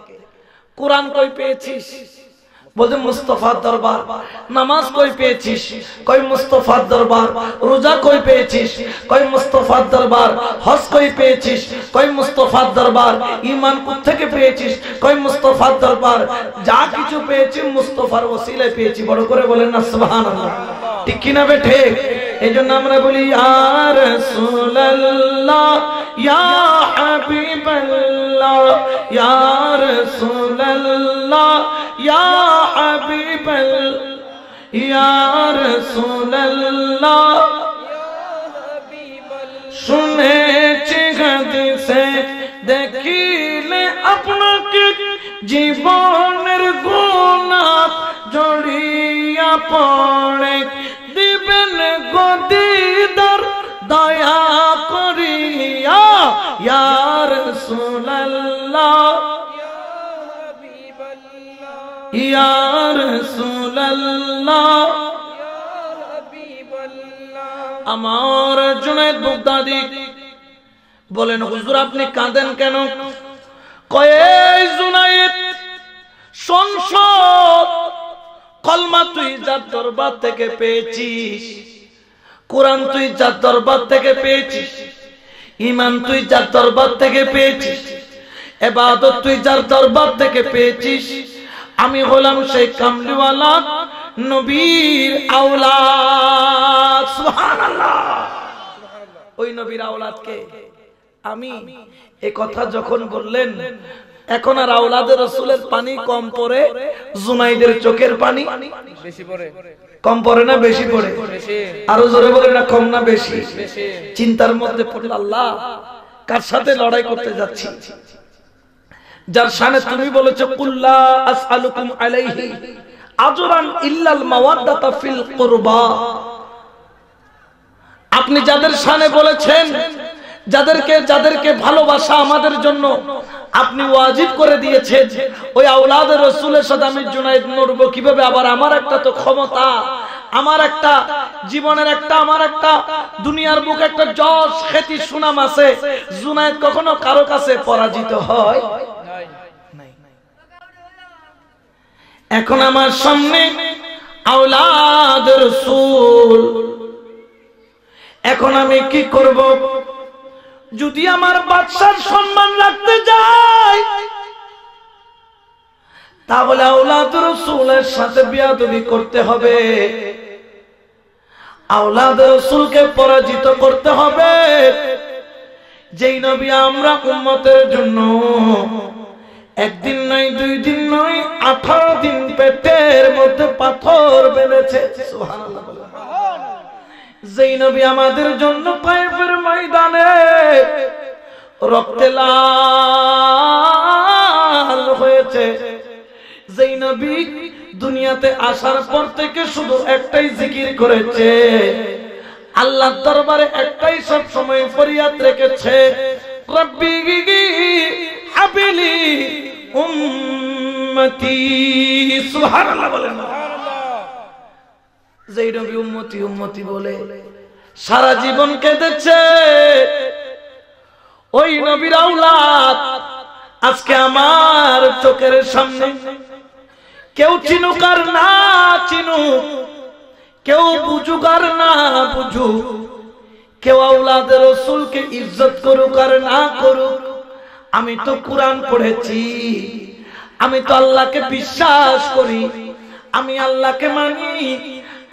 কোরআন কই পেয়েছিস? বলে মুস্তাফার দরবার। নামাজ কই পেয়েছিস? কই মুস্তাফার দরবার। রোজা কই পেয়েছিস? কই মুস্তাফার দরবার। হজ কই পেয়েছিস? কই মুস্তাফার দরবার। ঈমান কোত্থেকে পেয়েছিস? কই মুস্তাফার দরবার। যা কিছু পেয়েছি মুস্তাফার ওসিলায় পেয়েছি। বড় করে বলেন না সুবহানাল্লাহ। ঠিক কিনা বেঠে? এইজন্য আমরা বলি, ইয়া রাসূলুল্লাহ ইয়া হাবিবাল্লাহ ইয়া রাসূলুল্লাহ ইয়া হাবিবাল্লাহ ইয়া রাসূলুল্লাহ। শুনেছি হাদিসে দেখিলে আপনাকে জীবনের গুনাহ জড়িয়া পড়ে, দিবেন গদিদার দয়া করিয়া ইয়া রাসূলুল্লাহ ইয়া রাসূলুল্লাহ। আমার জুনায়েদ বাগদাদী বলেন, হুজুর আপনি কাঁদেন কেন? কয়ে জুনায়েদ, সংসদ কলমা তুই যার দরবার থেকে পেয়েছিস, কোরআন তুই যার দরবার থেকে পেয়েছিস, ঈমান তুই যার দরবার থেকে পেয়েছিস, ইবাদত তুই যার দরবার থেকে পেয়েছিস, আমি হলাম সেই কামলিওয়ালা নবীর আওলাদ। সুবহানাল্লাহ। ওই নবীর আওলাদ কে? আমি। এই কথা যখন বললেন, এখন আর আওলাদের রাসূলের পানি কম পড়ে, জুনাইদের চোখের পানি বেশি পড়ে। কম পড়ে না বেশি পড়ে? আরো জোরে বলে না, কম না বেশি? চিন্তার মধ্যে পড়ল, আল্লাহ কার সাথে লড়াই করতে যাচ্ছি? যার শানে তুমি বলেছো, কুল্লা আসআলুকুম আলাইহি আজরান ইল্লাল মাওয়াদ্দাতা ফিল কুরবা। আপনি যাদের শানে বলেছেন, যাদেরকে ভালোবাসা আমাদের জন্য আপনি ওয়াজিব করে দিয়েছেন, ওই আওলাদ রাসূলের সাথে আমি জুনায়েদ নড়ব কিভাবে? আবার আমার একটা তো ক্ষমতা, আমার একটা জীবনের আমার একটা দুনিয়ার বুকে একটা যশ খ্যাতি সুনাম আছে। জুনায়েদ কখনো কারো কাছে পরাজিত হয় নাই। এখন আমার সামনে আওলাদ রাসূল, এখন আমি কি করব? যদি আমার বাদশার সম্মান রাখতে যাই, তাহলে আওলাদ রাসূলের সাথে বিয়াদবি করতে হবে, আওলাদ রাসূলকে পরাজিত করতে হবে। যেই নবী আমরা উম্মতের জন্য একদিন নয়, 2 দিন নয়, 18 দিন পেটের মধ্যে পাথর বেঁধেছে, সুবহানাল্লাহ। যেই নবী আমাদের জন্য তায়েফের ময়দানে রক্তে লাল হয়েছে, যেই নবী দুনিয়াতে আসার পর থেকে শুধু একটাই জিকির করেছে, আল্লাহর দরবারে একটাই সব সময় ফরিয়াদ রেখেছে, রব্বি হাবিলি উম্মতি, সুবহানাল্লাহ বলেন। যেই নবী উম্মতি উম্মতি বলে সারা জীবন কেঁদেছে, ওই নবীর আওলাদ আজকে আমার চোখের সামনে। কেউ চিনুক আর না চিনুক, কেউ বুঝুক আর না বুঝুক, কেউ আওলাদ রাসূলকে ইজ্জত করুক আর না করুক, আমি তো কোরআন পড়েছি, আমি তো আল্লাহকে বিশ্বাস করি, আমি আল্লাহকে মানি,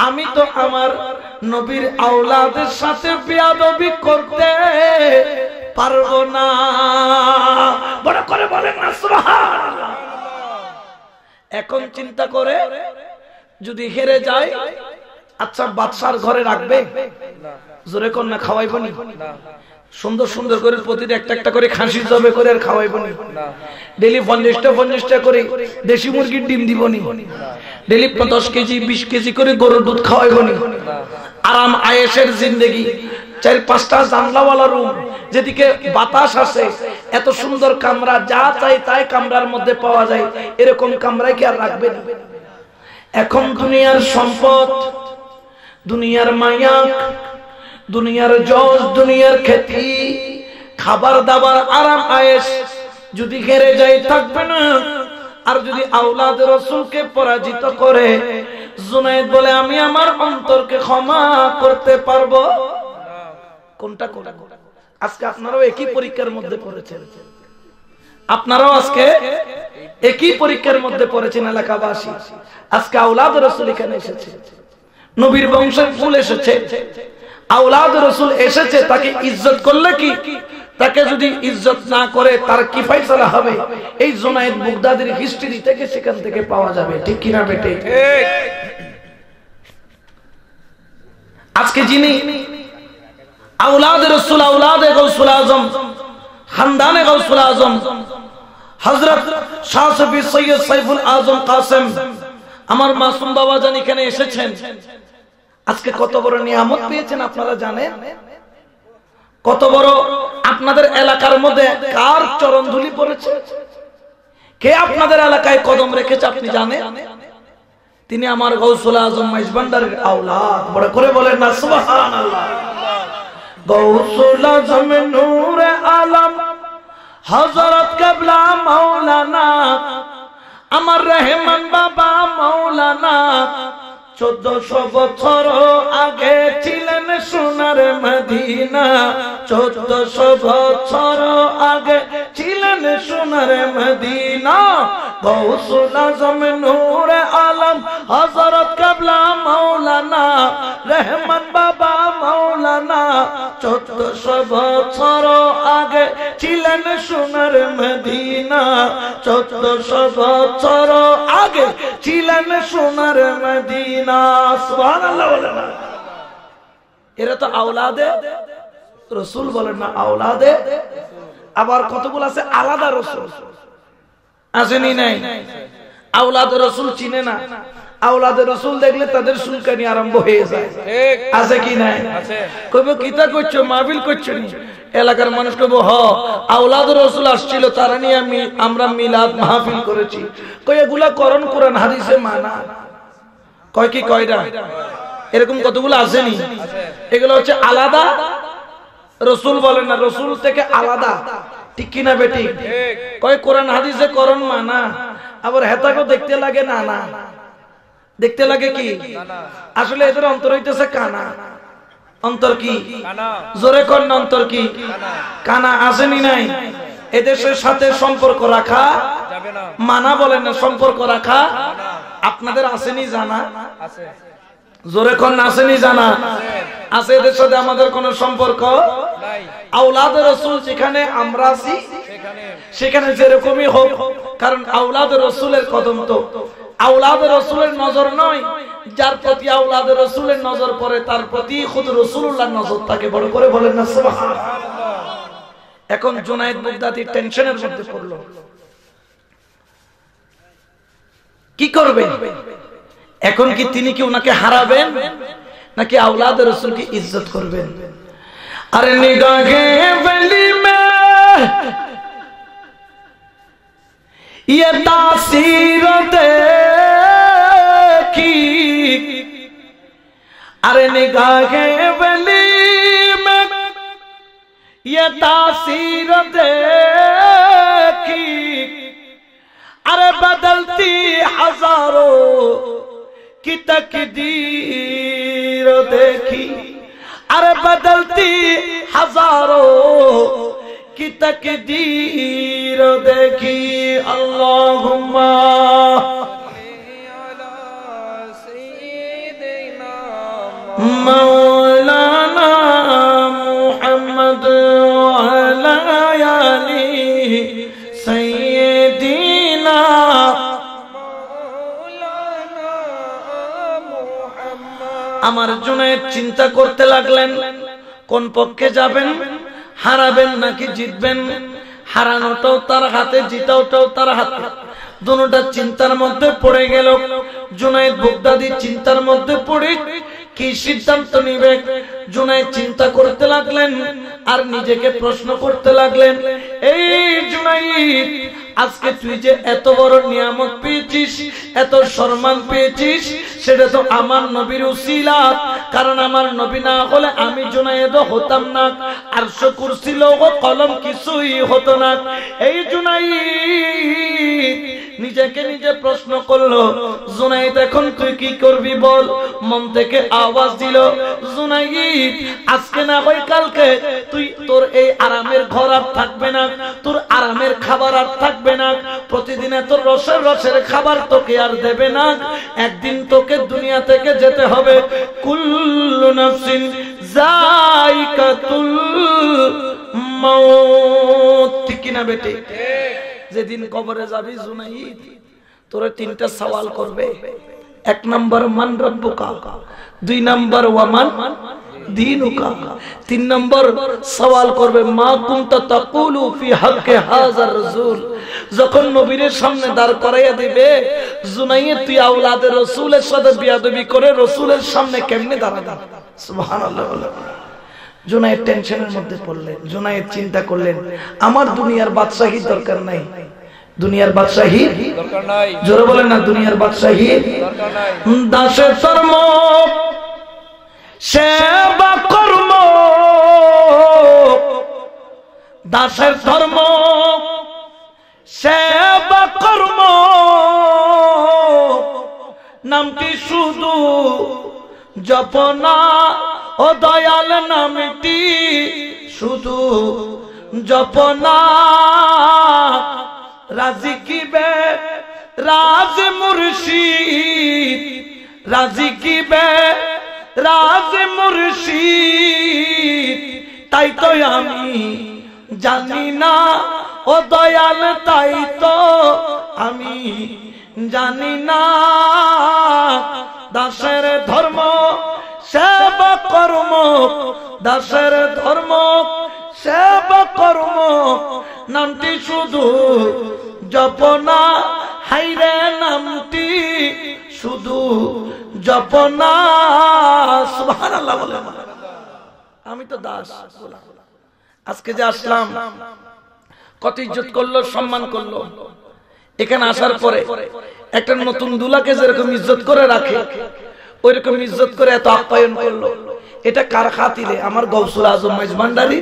আমি তো আমার নবীর আওলাদের সাথে বিয়াদবি করতে পারবো না। বড় করে বলেন না সুবহানাল্লাহ। এখন চিন্তা করে যদি হেরে যায়, আচ্ছা বাদশার ঘরে রাখবে? জোরে কর না, খাওয়াইবো নি? সুন্দর সুন্দর করে প্রতিদিন একটা করে খাসি জবে করে আর খাওয়াইবো নি? ডেলি 50টা করে দেশি মুরগির ডিম দিব নি? ডেলি 10 কেজি 20 কেজি করে গরুর দুধ খাওয়াইবো নি? আরাম আয়েশের জিন্দেগি, 4-5টা জানলাওয়ালা রুম, যেদিকে বাতাস আসে, এত সুন্দর কামরা, যা চাই তাই কামরার মধ্যে পাওয়া যায়, এরকম কামরায় কি আর রাখবেন? এখন দুনিয়ার সম্পদ, দুনিয়ার মায়া, দুনিয়ার যশ, দুনিয়ার খ্যাতি, খাবার দাবার, আরাম আয়েশ যদি ঘেরে যায় থাকবে না। আর যদি আওলাদ রাসূলকে পরাজিত করে, জুনায়েদ বলে আমি আমার অন্তরকে ক্ষমা করতে পারবো। কোনটা কোনটা? আজকে আপনারাও একই পরীক্ষার মধ্যে পড়েছেন, আপনারাও আজকে একই পরীক্ষার মধ্যে পড়েছেন এলাকাবাসী। আজকে আওলাদ রাসূল এখানে এসেছে, নবীর বংশের ফুল এসেছে, আওলাদ রাসূল এসেছে, তাকে ইজ্জত করলে কি, তাকে যদি ইজ্জত না করে তার কি ফয়সালা হবে? এই জুনায়েদ বাগদাদির হিস্ট্রি থেকে সেখান থেকে পাওয়া যাবে, ঠিক কি না বেটে? আজকে যিনি আওলাদ রাসূল, আওলাদে গাউসুল আজম, খানদানে গাউসুল আজম হযরত শাহ শফি সৈয়দ সাইফুল আজম কাসেম, আমার মাসুম বাবা জান এখানে এসেছেন। আজকে কত বড় নিয়ামত পেয়েছেন আপনারা জানেন? কত বড় আপনাদের এলাকার মধ্যে কার চরণ ধুলি পড়েছে? কে আপনাদের এলাকায় কদম রেখেছে আপনি জানেন? তিনি আমার গাউসুল আজম মাইজবান্ডারের আওলাদ। বড় করে বলেন না সুবহানাল্লাহ। গাউসুল আজম নূরে আলম হযরত কিবলা মাওলানা, আমার রহমান বাবা মাওলানা 1400 বছর আগে ছিলেন সোনার মদিনা, 1400 বছর আগে ছিলেন সোনার মদিনা। গাউসুল আজম নূরে আলম হযরত কিবলা মাওলানা, রহমান বাবা মাওলানা 1400 বছর আগে ছিলেন সোনার মদিনা, 1400 বছর আগে ছিলেন সোনার মদিনা। সুবহানাল্লাহ বলেন না? এরা তো আওলাদে রাসূল বলেন না, আওলাদে। আবার কতগুলো আছে আলাদা রাসূল, আসেনি নাই? আওলাদ রাসূল চিনে না, আওলাদে রাসূল দেখলে তাদের সুলকানি আরম্ভ হয়ে যায়, আছে কি নাই? কইব কিতা করছো, মাহফিল করছো নি? এলাকার মানুষ কইব হ, আওলাদে রাসূল আসছিল, তারা নিয়ে আমরা মিলাদ মাহফিল করেছি। কই এগুলা করণ কোরআন হাদিসে মানা? কয় কি কয় না? এরকম কতগুলো আসেনি? এগুলো হচ্ছে আলাদা, রাসূল বলেন না, রাসূল থেকে আলাদা, ঠিক কিনা বেটি? কয় কোরআন হাদিসে করণ মানা, আবার হেতাকেও দেখতে লাগে না না, দেখতে লাগে কি? আসলে এদের অন্তর হইতেছে কানা। অন্তর কি? জোরে কর না, অন্তর কি? কানা। আসেনি নাই? এদেশের সাথে সম্পর্ক রাখা মানা, বলেন না, সম্পর্ক রাখা আপনাদের আসেনি জানা? জোরে কর না, আসেনি জানা? আছে। এদের সাথে আমাদের কোনো সম্পর্ক নাই। আওলাদে রাসূল যেখানে আমরা আছি সেখানে যেরকমই হোক, কারণ আওলাদে রাসূলের কদম তো আওলাদে রাসূলের নজর নয়, যার প্রতি আওলাদে রাসূলের নজর পড়ে তার প্রতি খুদ রাসূলুল্লাহর নজর থাকে। বড় করে বলেন না সুবহানাল্লাহ। এখন জুনায়েদ বাগদাদি টেনশনের মধ্যে পড়লো, কি করবে এখন? কি তিনি কি ওনাকে হারাবেন নাকি আওলাদে রাসূলকে ইজ্জত করবেন? আরে নিগাহে वली में ये तासीर देखी, अरे निगाहे वली में ये तासीर देखी, अरे बदलती हजारों की तकदीर देखी, अरे बदलती हजारों की तकदीर देखी। अल्लाहुम्मा मौलाना मुहम्मद वाला याली सैयदीना আমার জুনায়েদ চিন্তা করতে লাগলেন কোন পক্ষে যাবেন, হারাবেন নাকি জিতবেন? হারানোটাও তার হাতে, জিতাওটাও তার হাতে। দুটোটা চিন্তার মধ্যে পড়ে গেল। জুনায়েদ বাগদাদি চিন্তার মধ্যে পড়ে কি সিদ্ধান্ত নিবে? জুনায়েদ চিন্তা করতে লাগলেন আর নিজেকে প্রশ্ন করতে লাগলেন, এই জুনায়েদ, আজকে তুই যে এত বড় নিয়ামত পেয়েছিস, এত সম্মান পেয়েছিস, সেটা তো আমার নবীর উসিলা। কারণ আমার নবী না হলে আমি জুনায়েদ হতাম না, আরশ কুরসি লৌহ কলম কিছুই হতো না। এই জুনায়েদ নিজেকে নিজে প্রশ্ন করলো, জুনায়েদ এখন তুই কি করবি বল? মন থেকে আওয়াজ দিল, জুনায়েদ, আজকে না হয় কালকে তুই তোর এই আরামের ঘর আর থাকবে না, তোর আরামের খাবার আর থাকবে না, প্রতিদিন তোর রসের রসের খাবার তোকে আর দেবে না। একদিন তোকে দুনিয়া থেকে যেতে হবে। কুল্লু নাফসিন যায়িকাতুল মাউত, ঠিক কি না বেটি? যেদিন কবরে যাবি জুনায়েদ, তোরে তিনটা সওয়াল করবে। এক নম্বর মান রব্বুকা, দুই নম্বর ওয়ামান দীনুকা, তিন নম্বর সওয়াল করবে মা কুনতা তাকুলু ফি হাক্কি হাযার রাসূল। যখন নবীর সামনে দাঁড় করাইয়া দিবে, জুনায়েদ তুই আওলাদে রাসূলের সাথে বিয়াদবি করে রাসূলের সামনে কেমনে দাঁড়াবা? সুবহানাল্লাহ। জুনায়েদ টেনশনের মধ্যে পড়লেন। জুনায়েদ চিন্তা করলেন, আমার দুনিয়ার বাদশাহী দরকার নাই। দুনিয়ার বাদশাহী দরকার নাই, জোরে বলেন না, দুনিয়ার বাদশাহী দরকার নাই। দাসের ধর্ম সেবা কর্ম, দাসের ধর্ম সেবা কর্ম, নামটি শুধু জপনা, ও দয়াল নামটি শুধু জপনা। রাজি কিবে রাজ মুর্শিদ, রাজি কিবে রাজ মুর্শিদ, তাই তো আমি জানি না, ও দয়াল তাই তো আমি জানি না। দাসের ধর্ম সেবা কর্ম, দাসের ধর্ম সেবা কর্ম, নামটি শুধু জপনা, হাইরে নামটি শুধু জপনা সুবহানাল্লাহ বলে আমি তো দাস গোলাম। আজকে যে আসলাম কত ইজ্জত করলো সম্মান করলো, এখানে আসার পরে একটা নতুন দুলাকে যেরকম ইজ্জত করে রাখে ওইরকম ইজ্জত করে এত আপ্যায়ন করলো, এটা কার খাতিরে? আমার গৌসুল আজম মেজবান্ডারি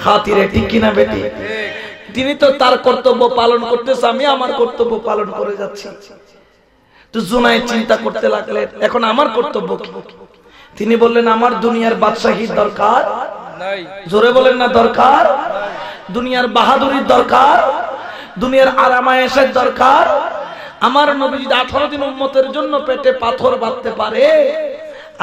খাতিরে, ঠিক কিনা বেটি? তিনি তো তার কর্তব্য পালন করতেছে, আমি আমার কর্তব্য পালন করে যাচ্ছি। তো জুনায়েদ চিন্তা করতে লাগলেন এখন আমার কর্তব্য কি? তিনি বললেন আমার দুনিয়ার বাদশাহীর দরকার নাই। জোরে বলেন না দরকার। দুনিয়ার বাহাদুরির দরকার, দুনিয়ার আরামায়েশের দরকার। আমার নবী 18 দিন উম্মতের জন্য পেটে পাথর বাঁধতে পারে,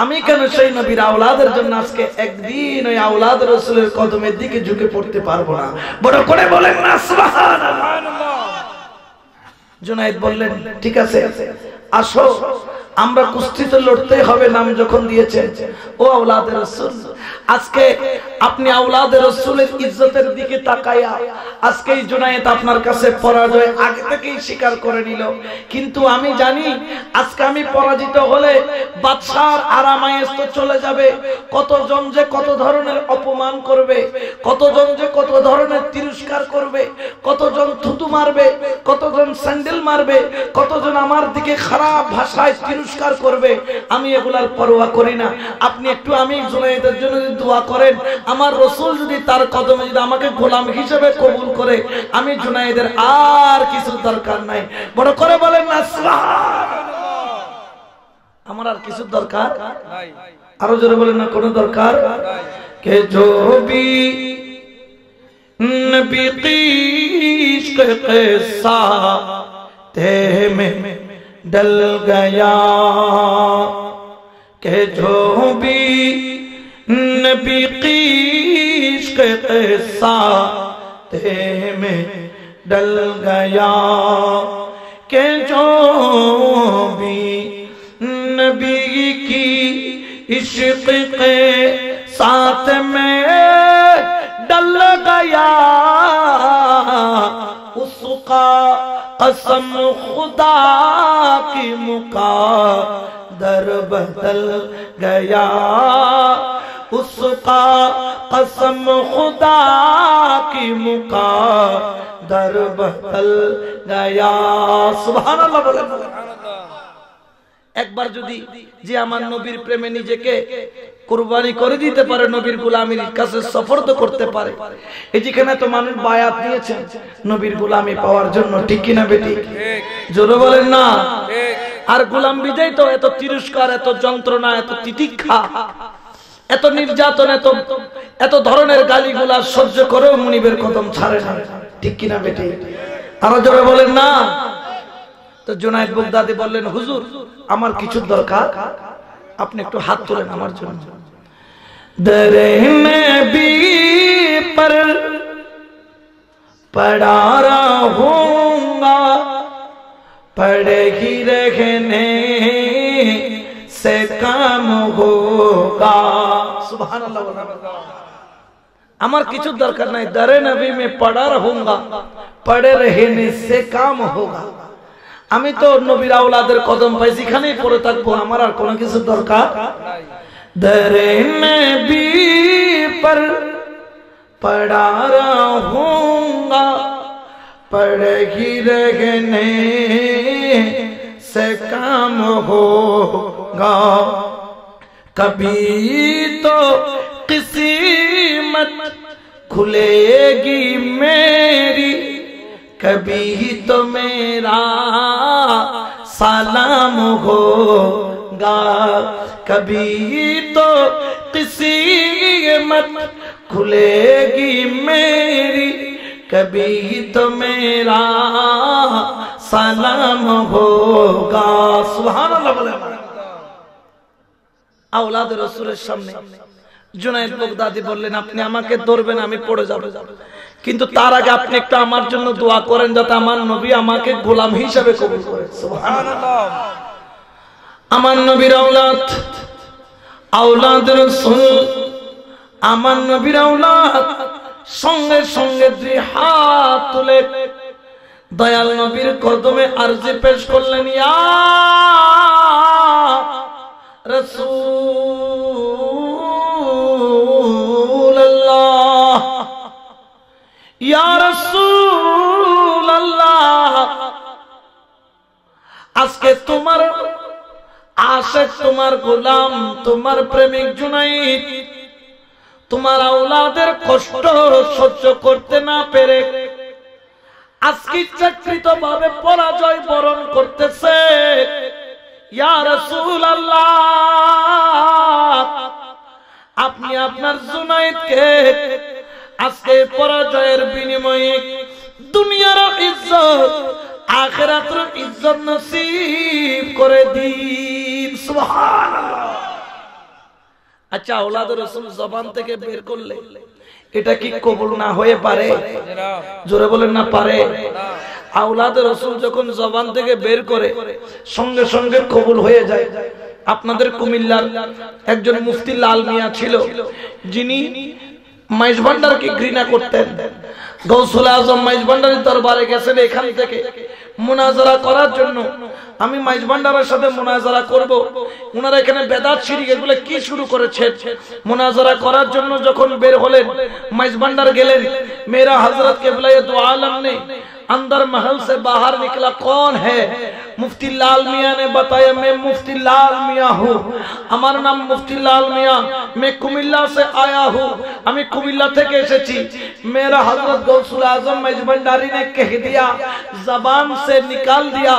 আমি কেন সেই নবীর আওলাদের জন্য আজকে একদিন ওই আওলাদ রাসূলের কদমের দিকে ঝুঁকে পড়তে পারবো না? বড় করে বলেন না সুবহানাল্লাহ। জুনায়েদ বললেন ঠিক আছে আসো, আমরা কুস্তিতে লড়তে হবে, নাম যখন দিয়েছেন। ও আওলাদের রাসূল, আজকে আপনি আওলাদের রাসূলের ইজ্জতের দিকে তাকায়া আজকে এই জুনায়েদ আপনার কাছে পরাজয় আগে থেকেই স্বীকার করে নিল। কিন্তু আমি জানি আজকে আমি পরাজিত হলে বাদশার আরামায়েশ তো চলে যাবে, কতজন যে কত ধরনের অপমান করবে, কতজন যে কত ধরনের তিরস্কার করবে, কতজন থুতু মারবে, কতজন স্যান্ডেল মারবে, কতজন আমার দিকে খারাপ ভাষায় তিরস্কার করবে, আমি এগুলার পরোয়া করি না। আপনি একটু আমি জুনায়েদের জন্য দোয়া করেন, আমার রাসূল যদি তার কদমে যদি আমাকে গোলাম হিসেবে কবুল করে, আমি জুনায়েদের আর কিছু দরকার নাই। বড় করে বলেন না সুবহানাল্লাহ। আমার আর কিছু দরকার নাই। আরো জোরে বলেন না কোনো দরকার নাই। কে जो भी नबी की इश्क के साथे में डल गया, के जो भी नबी की इश्क के साथे में डल गया, के जो भी नबी की इश्क के साथ में डल गया, उसका कसम खुदा की मुक़द्दर बदल गया, उसका कसम खुदा की मुक़द्दर बदल गया। सुबहानाल्लाह बोले। একবার যদি যে আমার নবীর প্রেমে নিজেকে কুরবানি করে দিতে পারে, নবীর গোলামির কাছে সফরদ করতে পারে, এই যেখানে তো মানুষ বায়াত নিয়েছেন নবীর গোলামি পাওয়ার জন্য, ঠিক কিনা বেটি? জোরে বলেন না। আর গোলাম বিজয় তো এত তিরস্কার, এত যন্ত্রণা, এত তিতিক্ষা, এত নির্যাতন, এত ধরনের গালিগুলা সহ্য করেও মুনিবের কদম ছাড়ে না, ঠিক কিনা বেটি? আরো জোরে বলেন না। তো জুনায়েদ বাগদাদি বললেন হুজুর আমার কিছু দরকার, আপনি একটু হাত তোলেন আমার জন্য। দরে নবী पर पड़ा रहूंगा, पड़े ही रहने से काम होगा। सुभानाल्लाह। আমার কিছু দরকার নাই, দরে নবী में पड़ा रहूंगा, पड़े रहने से काम होगा। আমি তো নবীর আওলাদের কদম পাইছি, এখানেই পড়ে থাকবো, আমার আর কোনো কিছু দরকার নাই। দরে নবী पर पड़ा रहूंगा, पड़े ही रहने से काम होगा, कभी तो किस्मत खुलेगी मेरी, कभी तो मेरा सलाम होगा, कभी तो किस्मत खुलेगी मेरी, कभी तो मेरा सलाम होगा। सुभानाल्लाह बोले। আওলাদ রাসূলের সামনে জুনায়েদ বাগদাদি বললেন আপনি আমাকে ধরবেন, আমি পড়ে যাব, কিন্তু তার আগে আপনি একটু আমার জন্য দোয়া করেন যাতে আমার নবী আমাকে গোলাম হিসেবে কবুল করেন। সুবহানাল্লাহ। আমার নবীর আওলাদ, আওলাদ রাসূল, আমার নবীর আওলাদ সঙ্গে সঙ্গে দুই হাত তুলে দয়াল নবীর কদমে আরজি পেশ করলেন, ইয়া রাসূলুল্লাহ, ইয়া রাসূলুল্লাহ, আজকে তোমার আশিক, তোমার গোলাম, তোমার প্রেমিক জুনাইদ তোমার আওলাদের কষ্ট সহ্য করতে না পেরে আজকে ইচ্ছাকৃতভাবে পরাজয় বরণ করতেছে। ইয়া রাসূলুল্লাহ, আপনি আপনার জুনাইদকে আজকে পরাজয়ের বিনিময়ে দুনিয়ার ইজ্জত আখিরাতের ইজ্জত নসিব করে দিন। সুবহানাল্লাহ। আচ্ছা, আওলাদ রাসূল জবান থেকে বের করলে এটা কি কবুল না হয়ে পারে? জোরে বলেন না পারে? আওলাদ রাসূল যখন জবান থেকে বের করে সঙ্গে সঙ্গে কবুল হয়ে যায়। আপনাদের কুমিল্লার একজন মুফতি লাল মিয়া ছিল, যিনি মাইজ ভান্ডারকে ঘৃণা করতেন। গৌসুল আজম মাইজ ভান্ডারের দরবারে গেছেন এখান থেকে মুনাজারা করার জন্য। আমি মাইজ ভান্ডারের সাথে মুনাজারা করব, ওনারা এখানে বেদাত শিরক এগুলো কি শুরু করেছেন। মুনাজারা করার জন্য যখন বের হলেন, মাইজ ভান্ডার গেলেন। মেরা হযরত কিবলা দু आलम ने अंदर महल से बाहर निकला, कौन है? मुफ्ती लाल मियां ने बताया, मैं मुफ्ती लाल मियां हूँ, हमारा नाम मुफ्ती लाल मियां, मैं कुमिल्ला से आया हूँ, हमें कुमिल्ला থেকে এসেছি। मेरा हजरत गौसुल आजम मइज भंडारी ने कह दिया, जबान से निकाल दिया,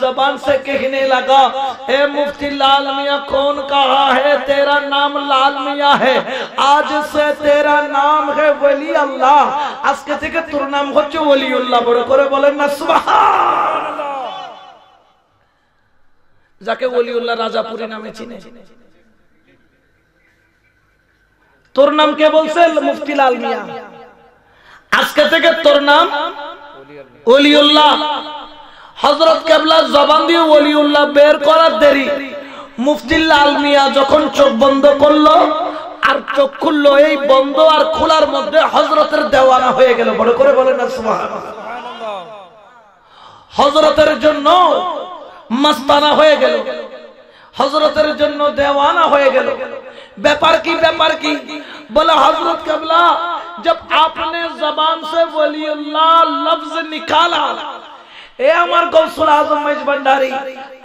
जबान से कहने लगा, ए मुफ्ती लाल मियां, कौन कहा है तेरा नाम लाल मियां है, आज से तेरा नाम है वली अल्लाह, আজকে থেকে তোর নাম হচ্ছে ওলিউল্লাহ। বড় করে বলেন না সুবহানাল্লাহ। যাকে ওলিউল্লাহ রাজাপুরী নামে চিনে, তোর নাম কে বলছে? মুফতি লাল মিয়া। আজকে থেকে তোর নাম ওলিউল্লাহ। হযরত কিবলা জবান দিয়ে ওলিউল্লাহ বের করার দেরি, মুফতি লাল মিয়া যখন চোখ বন্ধ করলো আর চোখ খুললো, এই বন্ধ আর খোলার মধ্যে হযরতের দেওয়ানা হয়ে গেল। বড় করে বলেন না সুবহানাল্লাহ। হযরতের জন্য মস্তানা হয়ে গেল, হযরতের জন্য দেওয়ানা হয়ে গেল। ব্যাপার কি? ব্যাপার কি? বলে হযরত কিবলা, जब आपने जबान से वलीउल्लाह लफ्ज निकाला, এ আমার গৌসুল আজম মাইজ ভান্ডারী,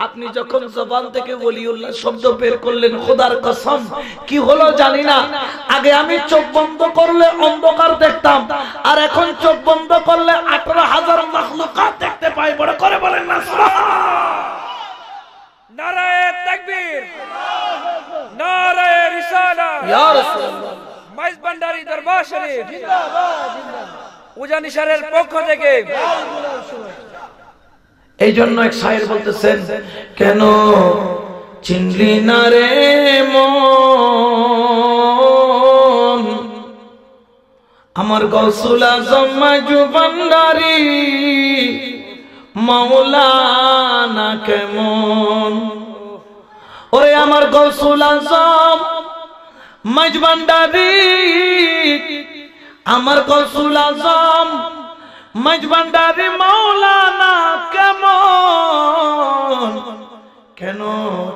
আপনি যখন জবান থেকে ওলিউল্লাহ শব্দ বের করলেন, খোদার কসম কি হলো জানি না, আগে আমি চোখ বন্ধ করলে অন্ধকার দেখতাম, আর এখন চোখ বন্ধ করলে 18,000 মাখলুকাত দেখতে পাই। বড় করে বলেন না সুবহানাল্লাহ। নারায়ে তাকবীর, নারায়ে রিসালাত, ইয়া রাসূলুল্লাহ। মাইজ ভান্ডারী দরবার শরীফ জিন্দাবাদ, জিন্দাবাদ। উজানিশারের পক্ষ থেকে এই জন্য এক শায়ের বলতেছেন, কেন চিনলি না রে মন আমার গৌসুল আজম মাইজ ভান্ডারী মাওলানা কেমন। ওরে আমার গৌসুল আজম মাইজ ভান্ডারী, আমার গৌসুল আজম মাইজ ভান্ডারী মাওলানা কেমন, কেন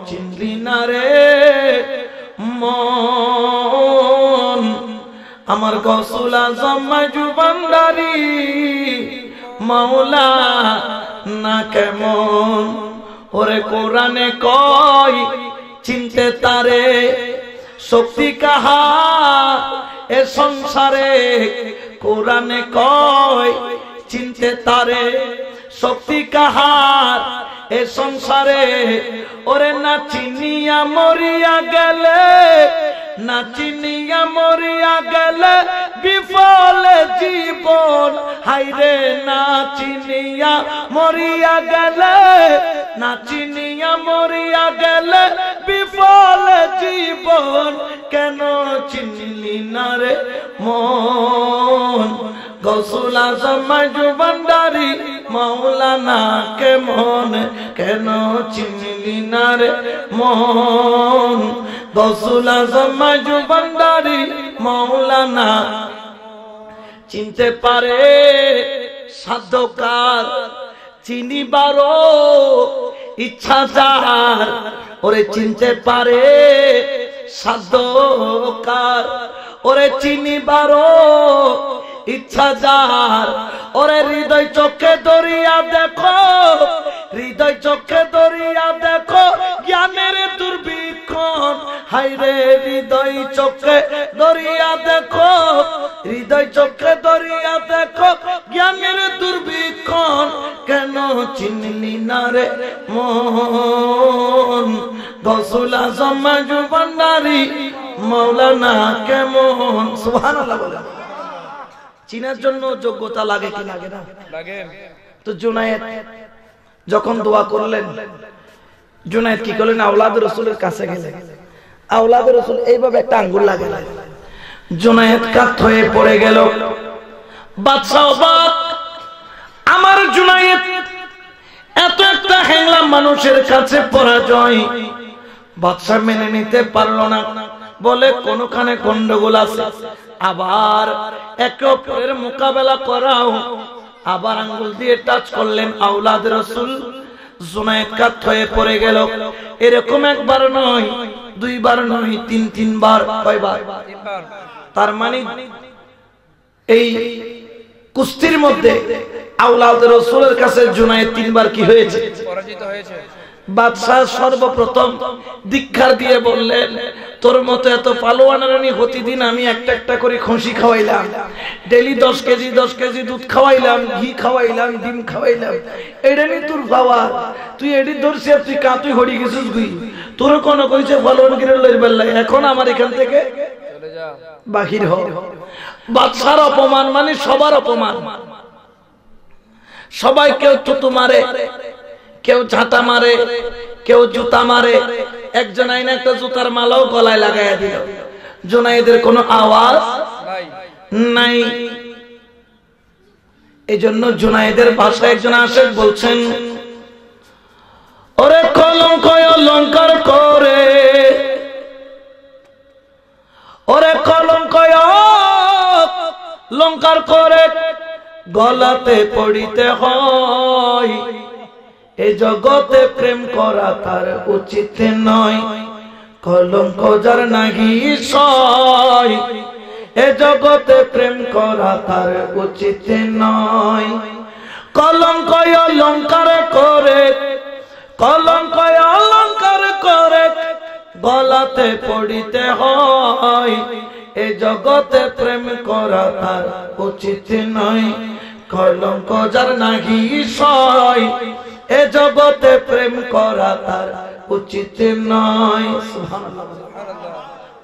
চিনলি না রে মন আমার গৌসুল আজম মাইজ ভান্ডারী মাওলানা কেমন। ওরে কোরআনে কয় চিনতে তারে শক্তি কাহা এ সংসারে, কোরআনে কয় চিনতে তারে শক্তি কাহার এ সংসারে। ওরে না চিনিয়া মরিয়া গেলে, না চিনিয়া মরিয়া গেলে বিফল জীবন, হাইরে না চিনিয়া মরিয়া গেলে, না চিনিয়া মরিয়া গেলে বিফল জীবন, কেন চিনলি না রে মন গৌসুল আজম মাইজ ভান্ডারী মাওলানা কেমন, কেন চিনলি না রে মন গৌসুল আজম মাইজ ভান্ডারী মাওলানা। চিনতে পারে সাধ্য কার চিনিবারও ইচ্ছা যার ওরে চিনতে পারে সাধ্য কার ওরে চিনিবারও ইচ্ছা যার ওরে হৃদয় চোখে দরিয়া দেখো হৃদয় চোখে দরিয়া দেখো জ্ঞানের দুর্ভিক্ষণ হায়রে হৃদয় চোখে দরিয়া দেখো হৃদয় চোখে দরিয়া দেখো জ্ঞানের দুর্ভিক্ষণ কেন চিনলি না রে মন গৌসুল আজম মাহবুব ভান্ডারী মাওলানা কেমন সুবহানাল্লাহ বলে চিনার জন্য যোগ্যতা লাগে কি লাগে না লাগে তো জুনায়েদ যখন দোয়া করলেন জুনায়েদ কি করলেন আওলাদ রাসূলের কাছে গেলেন আওলাদ রাসূল এইভাবে একটা আঙ্গুল লাগালেন জুনায়েদ কাত হয়ে পড়ে গেল বাদশা অবাক আমার জুনায়েদ এত একটা হ্যাংলা মানুষের কাছে পরাজয় বাদশা মেনে নিতে পারলো না বলে কোনখানে গন্ডগোল আছে আবার একে অপরের মোকাবেলা করাও আবার আঙ্গুল দিয়ে টাচ করলেন আওলাদ রাসূল জুনায়েদ কাত হয়ে পড়ে গেল এরকম একবার নয় দুইবার নয় তিনবার কয়বার তার মানে এই কুস্তির মধ্যে আওলাদ রাসূলের কাছে জুনায়েদ তিনবার কি হয়েছে পরাজিত হয়েছে বাদশা সর্বপ্রথম দীক্ষার দিয়ে বললেন তোর মতো এত পালোয়ানের প্রতিদিন আমি একটা একটা করে খুশি খাওয়াইলাম ডেইলি 10 কেজি দুধ খাওয়াইলাম ঘি খাওয়াইলাম ডিম খাওয়াইলাম এটা নি তোর বাবা তুই এডি ধরছিস তুই কাতুই হড়ি গেছিস গুই তোর কোন কইছে পালোয়ান গিরে লইবার লাগে এখন আমার এখান থেকে চলে যা বাহির হ বাদশার অপমান মানে সবার অপমান সবাই কেউ থুতু মারে কেউ ঝাঁটা মারে কেউ জুতা মারে একজন আইনা একটা জুতার মালাও গলায় লাগাইয়া দিল জুনায়েদের কোনো আওয়াজ নাই এজন্য জুনায়েদের ভাষায় একজন আশেক বলছেন ওরে কলঙ্ক অলংকার করে ওরে কলঙ্ক অলংকার করে গলাতে পড়িতে হয় এ জগতে প্রেম করা তার উচিত নয় কলঙ্ক যার নাহি সয় এ জগতে প্রেম করা তার উচিত নয় কলঙ্ক অলংকার করে কলঙ্ক অলংকার করে গলাতে পড়িতে হয় এ জগতে প্রেম করা তার উচিত নয় কলঙ্ক যার নাহি সয় এ জগতে প্রেম করা তার উচিত নয় সুবহানাল্লাহ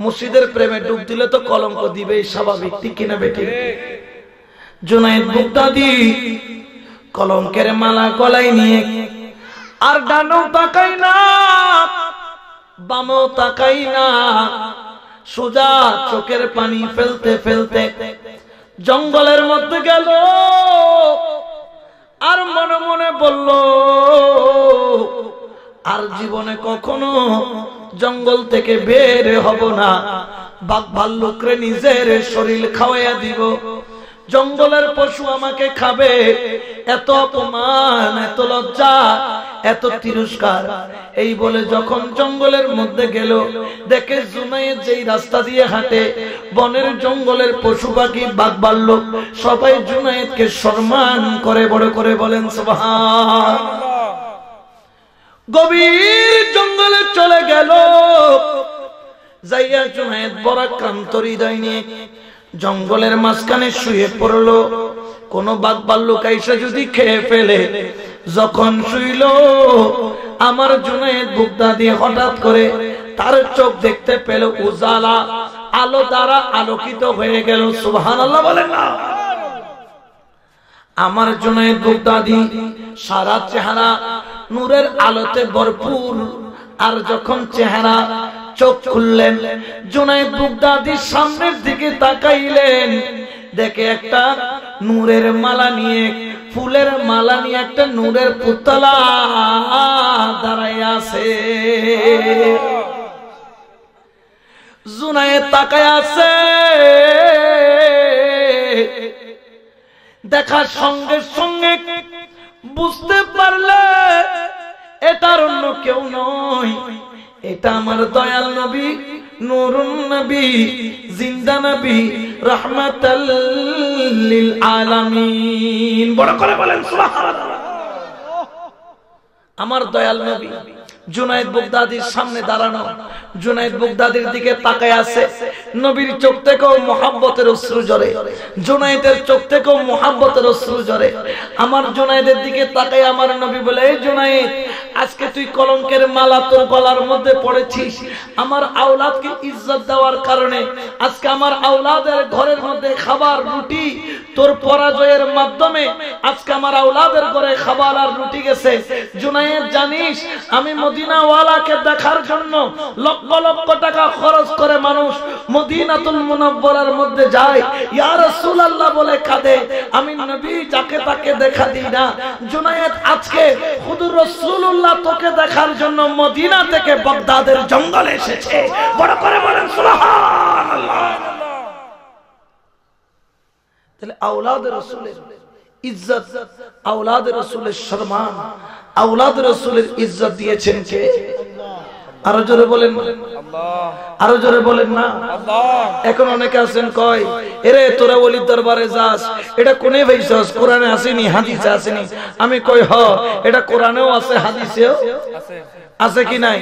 মুর্শিদের প্রেমে ডুব দিলে তো কলঙ্ক দিবেই স্বাভাবিক ঠিক কিনা বেটি জুনায়েদ বাগদাদী কলঙ্কের মালা গলায় নিয়ে আর ডানও তাকাই না বামও তাকাই না সোজা চোখের পানি ফেলতে ফেলতে জঙ্গলের মধ্যে গেল আর মনে মনে বলল আর জীবনে কখনো জঙ্গল থেকে বের হব না বাঘ ভাল্লুকরে নিজের শরীর খাওয়াইয়া দিব জঙ্গলের পশু আমাকে খাবে এত অপমান এত লজ্জা এত তিরস্কার এই বলে যখন জঙ্গলের মধ্যে গেল দেখে জুনায়েদ যেই রাস্তা দিয়ে হাঁটে বনের জঙ্গলের পশু পাখি বাঘ ভাল্লুক সবাই জুনায়েদকে সম্মান করে বড় করে বলেন সুবহানাল্লাহ গভীর জঙ্গলে চলে গেল যাইয়া জুনায়েদ পরাক্রান্ত হৃদয় নিয়ে জঙ্গলের মাঝখানে শুয়ে পড়লো কোন বাঘ ভাল্লুক আইসা যদি খেয়ে ফেলে যখন শুইল আমার জুনায়েদ বাগদাদী হঠাৎ করে তার চোখ দেখতে পেল উজালা আলো দ্বারা আলোকিত হয়ে গেল সুবহানাল্লাহ বলেন না আমার জুনায়েদ বাগদাদী সারা চেহারা নূরের আলোতে ভরপুর আর যখন চেহারা চোখ খুললেন জুনায়েদ বাগদাদীর সামনের দিকে তাকাইলেন দেখে একটা নূরের মালা নিয়ে ফুলের মালা নিয়ে একটা নূরের পুতলা দাঁড়ায় আছে জুনায়েদ তাকায় আছে দেখার সঙ্গে সঙ্গে বুঝতে পারলে এটার অন্য কেউ নয়, এটা আমার দয়াল নবী, নূরুন নবী, জিন্দা নবী, রাহমাতাল লিল আলামিন। বড় করে বলেন সুবহানাল্লাহ। আমার দয়াল নবী জুনায়েদ বাগদাদির সামনে দাঁড়ানো, জুনায়েদ বাগদাদির দিকে তাকায় আছে, নবীর চোখ থেকেও মুহাব্বতের অশ্রু ঝরে, জুনায়েদের চোখ থেকেও মুহাব্বতের অশ্রু ঝরে। আমার জুনায়েদের দিকে তাকায় আমার নবী বলে, এই জুনায়েদ, আজকে তুই কলঙ্কের মালা তোর গলার মধ্যে পড়েছিস, আমার আওলাদকে ইজ্জত দেওয়ার কারণে আজকে আমার আওলাদের ঘরের মধ্যে খাবার রুটি তোর পরাজয়ের মাধ্যমে আজকে আমার আওলাদের ঘরে খাবার আর রুটি গেছে। জুনায়েদ, জানিস আমি মদিনাওয়ালাকে দেখার জন্য লক্ষ লক্ষ টাকা খরচ করে মানুষ মদিনাতুল মুনাওয়ারার মধ্যে যায়, ইয়া রাসূলুল্লাহ বলে কাঁদে, আমি নবী যাকে তাকে দেখা দিই না। জুনায়েদ, আজকে হুজুর রাসূলুল্লাহ তোকে দেখার জন্য মদিনা থেকে বাগদাদের জঙ্গলে এসেছে। বড় করে বলেন সুবহানাল্লাহ। তাহলে আওলাদ রাসূলের ইজ্জত, আওলাদ রাসূলের সম্মান, আওলাদ রাসূলের ইজ্জত দিয়েছেন কে? আরো জোরে বলেন আল্লাহ, আরো জোরে বলেন না আল্লাহ। এখন অনেকে আছেন কয়, এরে তোরা ওলির দরবারে যাস, এটা কোনে ভাইছস? কোরআনে আসেনি, হাদিসে আসেনি। আমি কই হ, এটা কোরআনেও আছে, হাদিসেও আছে, আছে কি নাই?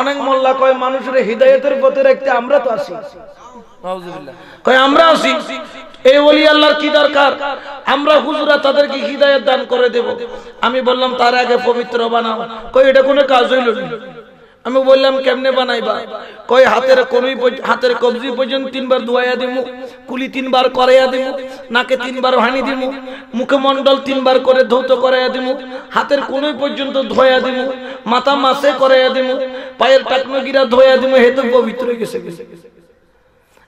অনেক মোল্লা কয় মানুষের হিদায়াতের পথে রাখতে আমরা তো আসি, নাউজুবিল্লাহ, কয় আমরা আসি। এই ওলি আল্লাহর কি দরকার? আমরা হুজুরা তাদেরকে হিদায়াত দান করে দেব। আমি বললাম তার আগে পবিত্র বানাও। কই এটা কোনো কাজ হইল না। আমি বললাম কেমনে বানাইবা? কই হাতের কোনই, হাতের কবজি পর্যন্ত 3 বার ধোয়া দিমু, কুলি 3 বার করাইয়া দিমু, নাকে 3 বার হানি দিমু, মুখমণ্ডল 3 বার করে ধৌত করাইয়া দিমু, হাতের কোনই পর্যন্ত ধোয়া দিমু, মাথা মাসে করাইয়া দিমু, পায়ের টাকনো গিরা ধোয়া দিমু, হে তো পবিত্র হয়ে গেছে।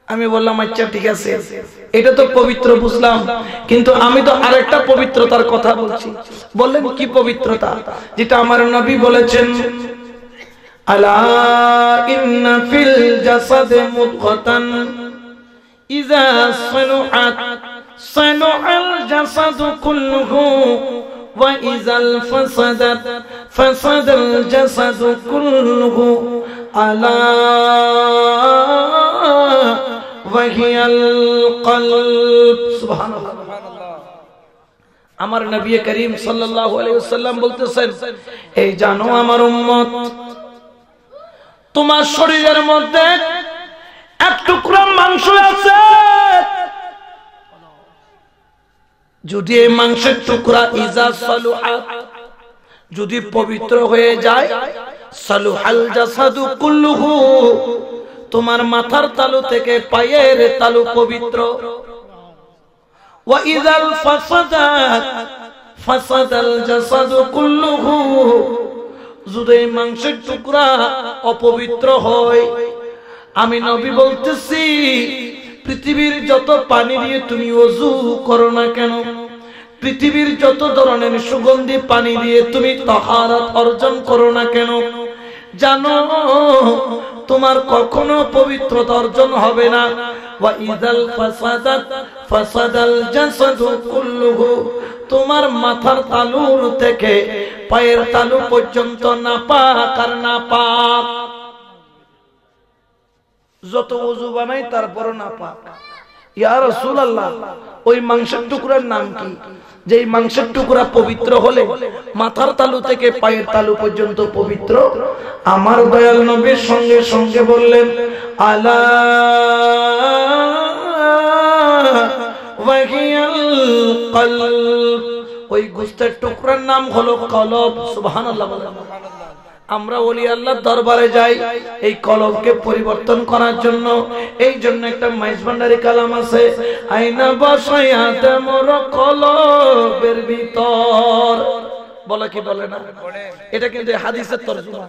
আমি বললাম আচ্ছা ঠিক আছে, এটা তো পবিত্র বুঝলাম, কিন্তু আমি তো আরেকটা পবিত্রতার কথা বলছি। বললেন কি পবিত্রতা? যেটা আমার নবী বলেছেন, আলা ইন্না ফিল জাসাদে মুদগাতান ইযা সালুআত সালুআল জাসাদু কুল্লুহু ওয়া ইযাল ফাসাদাত ফাসাদাল জাসাদু কুল্লুহু আলা ওয়াহিয়াল কলব। সুবহানাল্লাহ। আমার নবী করিম সাল্লাল্লাহু আলাইহি ওয়াসাল্লাম বলতেছেন, এই জানো আমার উম্মত, তোমার শরীরের মধ্যে এক টুকরা মাংস আছে, যদি এই মাংসের টুকরা ইজা সালুহাত, যদি পবিত্র হয়ে যায়, সালুহাল জাসাদু কুল্লুহু, তোমার মাথার তালু থেকে পায়ের তালু পবিত্র। ওয়া ইযাল ফাসাদাত ফাসাদাল জাসাদু কুল্লুহু, যদি মাংসের টুকরা অপবিত্র হয়, আমি নবী বলতেছি, পৃথিবীর যত পানি দিয়ে তুমি ওযু করো না কেন, পৃথিবীর যত ধরনের সুগন্ধি পানি দিয়ে তুমি তাহারাত অর্জন করো না কেন, জানো তোমার কখনো পবিত্রতা অর্জন হবে না। ওয়া ইযাল ফাসাদাত ফাসাদাল জাসাদু কুল্লুহু, তোমার মাথার তালুর থেকে পায়ের তালু পর্যন্ত নাপাক আর নাপাক। যত ওযু বানাই তারপর নাপাক। ইয়া রাসূলুল্লাহ, ওই মাংসের টুকরার নাম কি? যে মাংসের টুকরা পবিত্র হলে মাথার তালু থেকে পায়ের তালু পর্যন্ত পবিত্র। আমার দয়াল নবীর সঙ্গে সঙ্গে বললেন, আলা ওয়াহিয়াল কলব, ওই গোশতের টুকরার নাম হলো কলব। সুবহানাল্লাহ। আমরা ওলি আল্লাহর দরবারে যাই এই কলবকে পরিবর্তন করার জন্য। এই জন্য একটা মাইজ ভান্ডারি কালাম আছে, আইনা বসাইয়া দে মোর কলবের ভিতর। বলে কি বলে না? এটা কিন্তু হাদিসের তরজমা।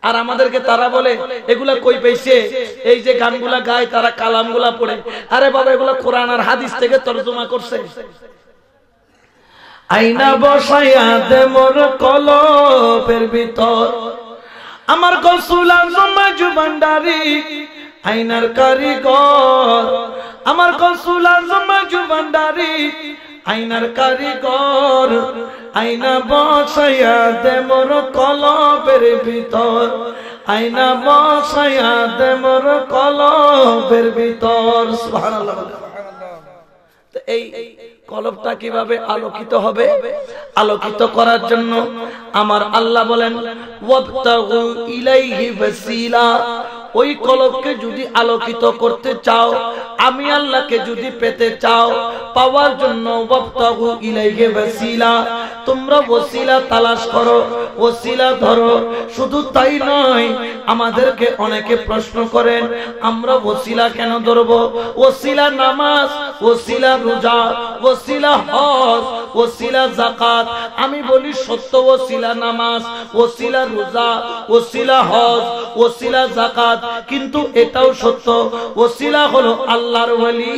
আর আমাদেরকে তারা বলে এগুলা কই পাইছে? এই যে গানগুলা গায় তারা কালামগুলা পড়ে। আরে বাবা, এগুলা কোরআন আর হাদিস থেকে তরজমা করছে। আইনা বসাইয়া দে মোর কলবের ভিতর, আমার গৌসুল আজম মাইজ ভান্ডারি আইনার কারিগর, আমার গৌসুল আজম মাইজ ভান্ডারি আয়নার কারিগর আয়না বসাইয়া দে মোর কলবের ভিতর আয়না বসাইয়া দে মোর কলবের ভিতর সুবহানাল্লাহ তো এই কলবটা কিভাবে আলোকিত হবে আলোকিত করার জন্য আমার আল্লাহ বলেন ওয়াবতাগু ইলাইহি ওয়াসিলা ওই কলবকে যদি আলোকিত করতে চাও আমি আল্লাহকে যদি পেতে চাও পাওয়ার জন্য ওয়াবতাগু ইলাইহি ওয়াসিলা তোমরা ওসিলা তালাশ করো ওসিলা ধরো শুধু তাই নয় আমাদেরকে অনেকে প্রশ্ন করেন আমরা ওসিলা কেন ধরব ওসিলা নামাজ ওসিলা রোজা ওসিলা হজ ওসিলা যাকাত আমি বলি সত্য ওসিলা নামাজ ওসিলা রোজা ওসিলা হজ ওসিলা যাকাত কিন্তু এটাও সত্য ওসিলা হলো আল্লাহর ওলি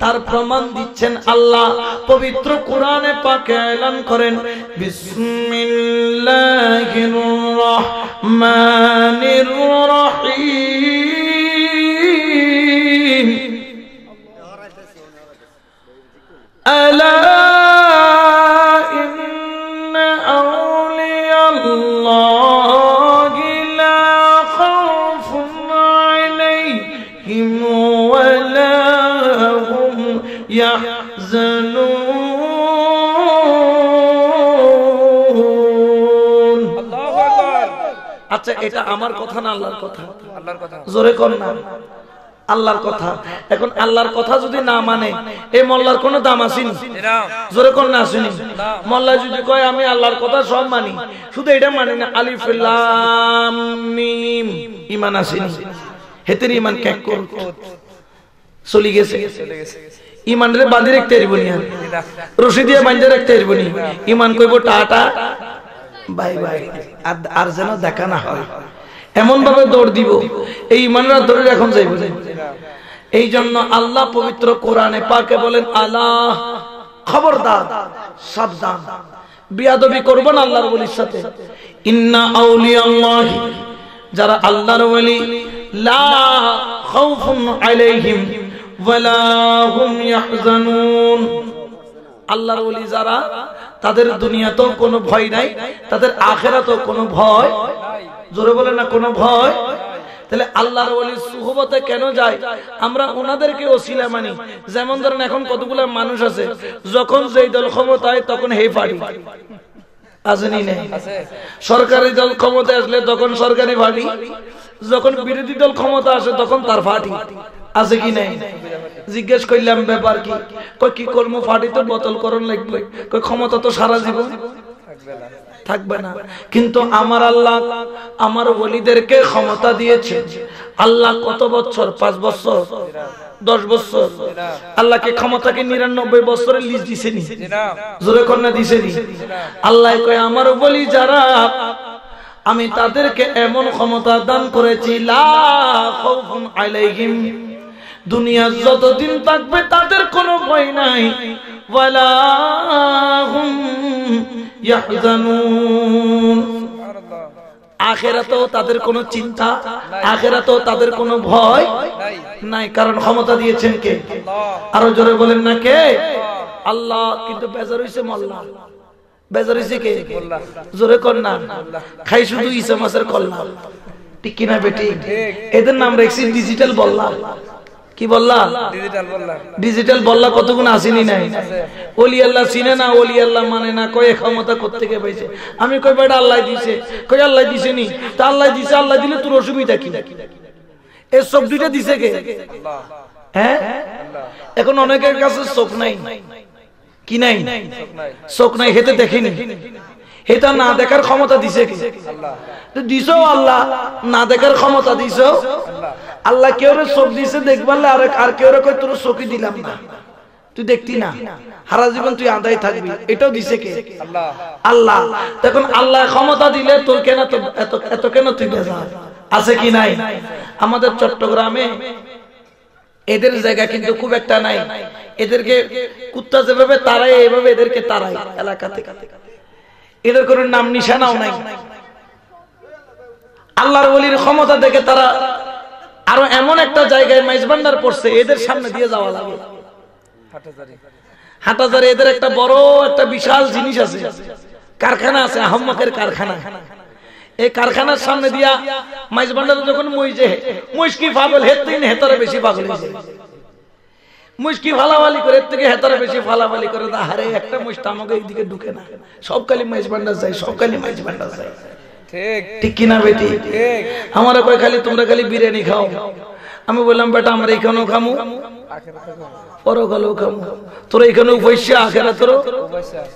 তার প্রমাণ দিচ্ছেন আল্লাহ পবিত্র কোরআনে পাকে এলান করেন বিসমিল্লাহির রহমানির রহিম আলা ইন্না আউলিয়াল্লাহি লা খাউফুন আলাইহিম ওয়া লা হুম ইয়াহজানুন আল্লাহু আকবার। আচ্ছা এটা আমার কথা না আল্লাহর কথা আল্লাহর কথা। জোরে কর না আল্লাহর কথা এখন আল্লাহর কথা যদি না মানে এই মোল্লার কোনো দাম আসেনি না জোরে কর না আসেনি মোল্লা যদি কয় আমি আল্লাহর কথা সব মানি শুধু এটা মানি না আলিফ লাম মিম ঈমান আসেনি হেতের ঈমান ক্যাক কর চলে গেছে ঈমানরে বাঁধি রাখতে পারবো না রশি দিয়ে বাঁধে রাখতে পারবো না ঈমান কইবো টাটা বাই বাই আর যেন দেখা না হয় এমন ভাবে দৌড় দিব এই ঈমানরা ধরে এখন যাইব এই জন্য আল্লাহ পবিত্র কোরআনে পাকে বলেন আলা খবরদার সাবধান বিয়াদবি করব না আল্লাহর ওলির সাথে ইন্না আউলিয়াল্লাহি যারা আল্লাহর ওলি লা খাউফুন আলাইহিম ওয়ালা হুম ইয়াহজানুন আল্লাহর ওলি যারা তাদের দুনিয়াতেও কোনো ভয় নাই তাদের আখিরাতেও কোনো ভয় জোরে বলে না কোনো ভয় তাহলে আল্লাহর ওলির সুহবতে কেন যায় আমরা ওনাদেরকে ওসিলা মানি যেমন ধরেন এখন কতগুলো মানুষ আছে যখন যেই দল ক্ষমতায় তখন হে পার্টি আসেনি নেই সরকারি দল ক্ষমতায় আসলে তখন সরকারি পার্টি যখন বিরোধী দল ক্ষমতা আসে তখন তার পার্টি আছে কি নাই জিজ্ঞেস করলাম ব্যাপার কি কই কি কর্ম পার্টি তো বদল করণ লাগবে কই ক্ষমতা তো সারা জীবন থাকবে না কিন্তু আমার আল্লাহ আমার ওলিদেরকে ক্ষমতা দিয়েছে আল্লাহ কত বছর 5 বছর 10 বছর আল্লাহকে ক্ষমতাকে 99 বছরের লিস্ট দিছেনি জোরে কন্যা দিছেনি আল্লাহ কয় আমার ওলি যারা আমি তাদেরকে এমন ক্ষমতা দান করেছি লা খাউফুন আলাইহিম দুনিয়া যতদিন থাকবে তাদের কোনো ভয় নাই ওয়ালা হুম ইয়াহজানুন আখিরাতেও তাদের কোনো চিন্তা আখিরাতেও তাদের কোনো ভয় নাই কারণ ক্ষমতা দিয়েছেন কে আরো জোরে বলেন না কে আল্লাহ কিন্তু বেজার হইছে মোল্লা বেজার হইছে কে জোরে কর না খাই শুধু ঈসা মাসের কল্লা ঠিক কিনা বেটি এদের নাম রাখছি ডিজিটাল বল্লা কি বললা ডিজিটাল বললা কতগুণ আসেনি নাই ওলি আল্লাহ চিনে না ওলি আল্লাহ মানে না কয় ক্ষমতা কোত্থেকে পাইছে আমি কই বেটা আল্লাহ দিছে কই আল্লাহ দিছে নি তা আল্লাহ দিছে আল্লাহ দিলে তোর অসুবিধা কি এই সব দুইটা দিছে কে হ্যাঁ এখন অনেকের কাছে চোখ নাই কি নাই চোখ নাই হেতে দেখিনি এটা না দেখার ক্ষমতা দিছে কে আল্লাহ দিছো আল্লাহ না দেখার ক্ষমতা দিছো আল্লাহ কেউ চোখ দিছে দেখবালে আর কেউ কই তোর চোখই দিলাম না তুই দেখতি না সারা জীবন তুই আদায় থাকবি এটাও দিছে কে আল্লাহ আল্লাহ তখন আল্লাহ ক্ষমতা দিলে তোর কেন এত কেন তুই বেজার আছে কি নাই আমাদের চট্টগ্রামে এদের জায়গা কিন্তু খুব একটা নাই এদেরকে কুত্তা যেভাবে তারাই এইভাবে এদেরকে তারাই এলাকা থেকে এদের কোনো নাম নিশানাও নাই আল্লাহর ওলির ক্ষমতা দেখে তারা আরো এমন একটা জায়গায় মাইজবান্ডার পড়ছে এদের সামনে দিয়ে যাওয়া লাগে হাটহাজারে এদের একটা বড় একটা বিশাল জিনিস আছে, কারখানা আছে, আহম্মকের কারখানা। এই কারখানার সামনে দিয়া মাইজ ভান্ডারে যখন মহিষ কি পাগল, হের থেকে হেতারে বেশি পাগল হয়েছে। মহিষ কি ফালাফালি করে, এর থেকে হেতারে বেশি ফালাফালি করে। আরে একটা মহিষ আমাকে এইদিকে ঢুকে না, সব খালি মাইজ ভান্ডার যায়, সব খালি মাইজ ভান্ডার যায়। ঠিক কিনা বেটি? আমার কয় খালি তোমরা খালি বিরিয়ানি খাও। আমি বললাম বেটা আমরা এখানেও খামু, পরকালেও খামু। তোরা এখানে উপাইসা, আখেরাতেরও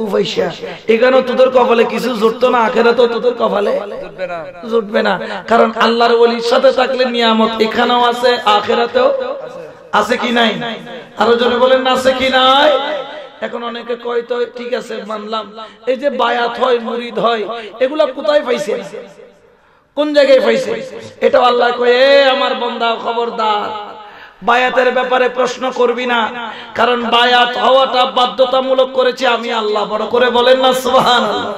উপাইসা। এখানেও তোদের কপালে কিছু জুটতো না, আখেরাতেও তোদের কপালে জুটবে না। কারণ আল্লাহর ওলির সাথে থাকলে নিয়ামত এখানেও আছে, আখেরাতেও আছে কি নাই? আরো জনে বলেন না আছে কি নাই? এখন অনেকে কয় তো ঠিক আছে মানলাম, এই যে বায়াত হয়, মুরিদ হয়, এগুলা কোথায় পাইছে, কোন জায়গায় পাইছে? এটা আল্লাহ কয় এ আমার বান্দা খবরদার, বায়াতের ব্যাপারে প্রশ্ন করবি না, কারণ বায়াত হওয়াটা বাধ্যতামূলক করেছে আমি আল্লাহ। বড় করে বলেন না সুবহানাল্লাহ।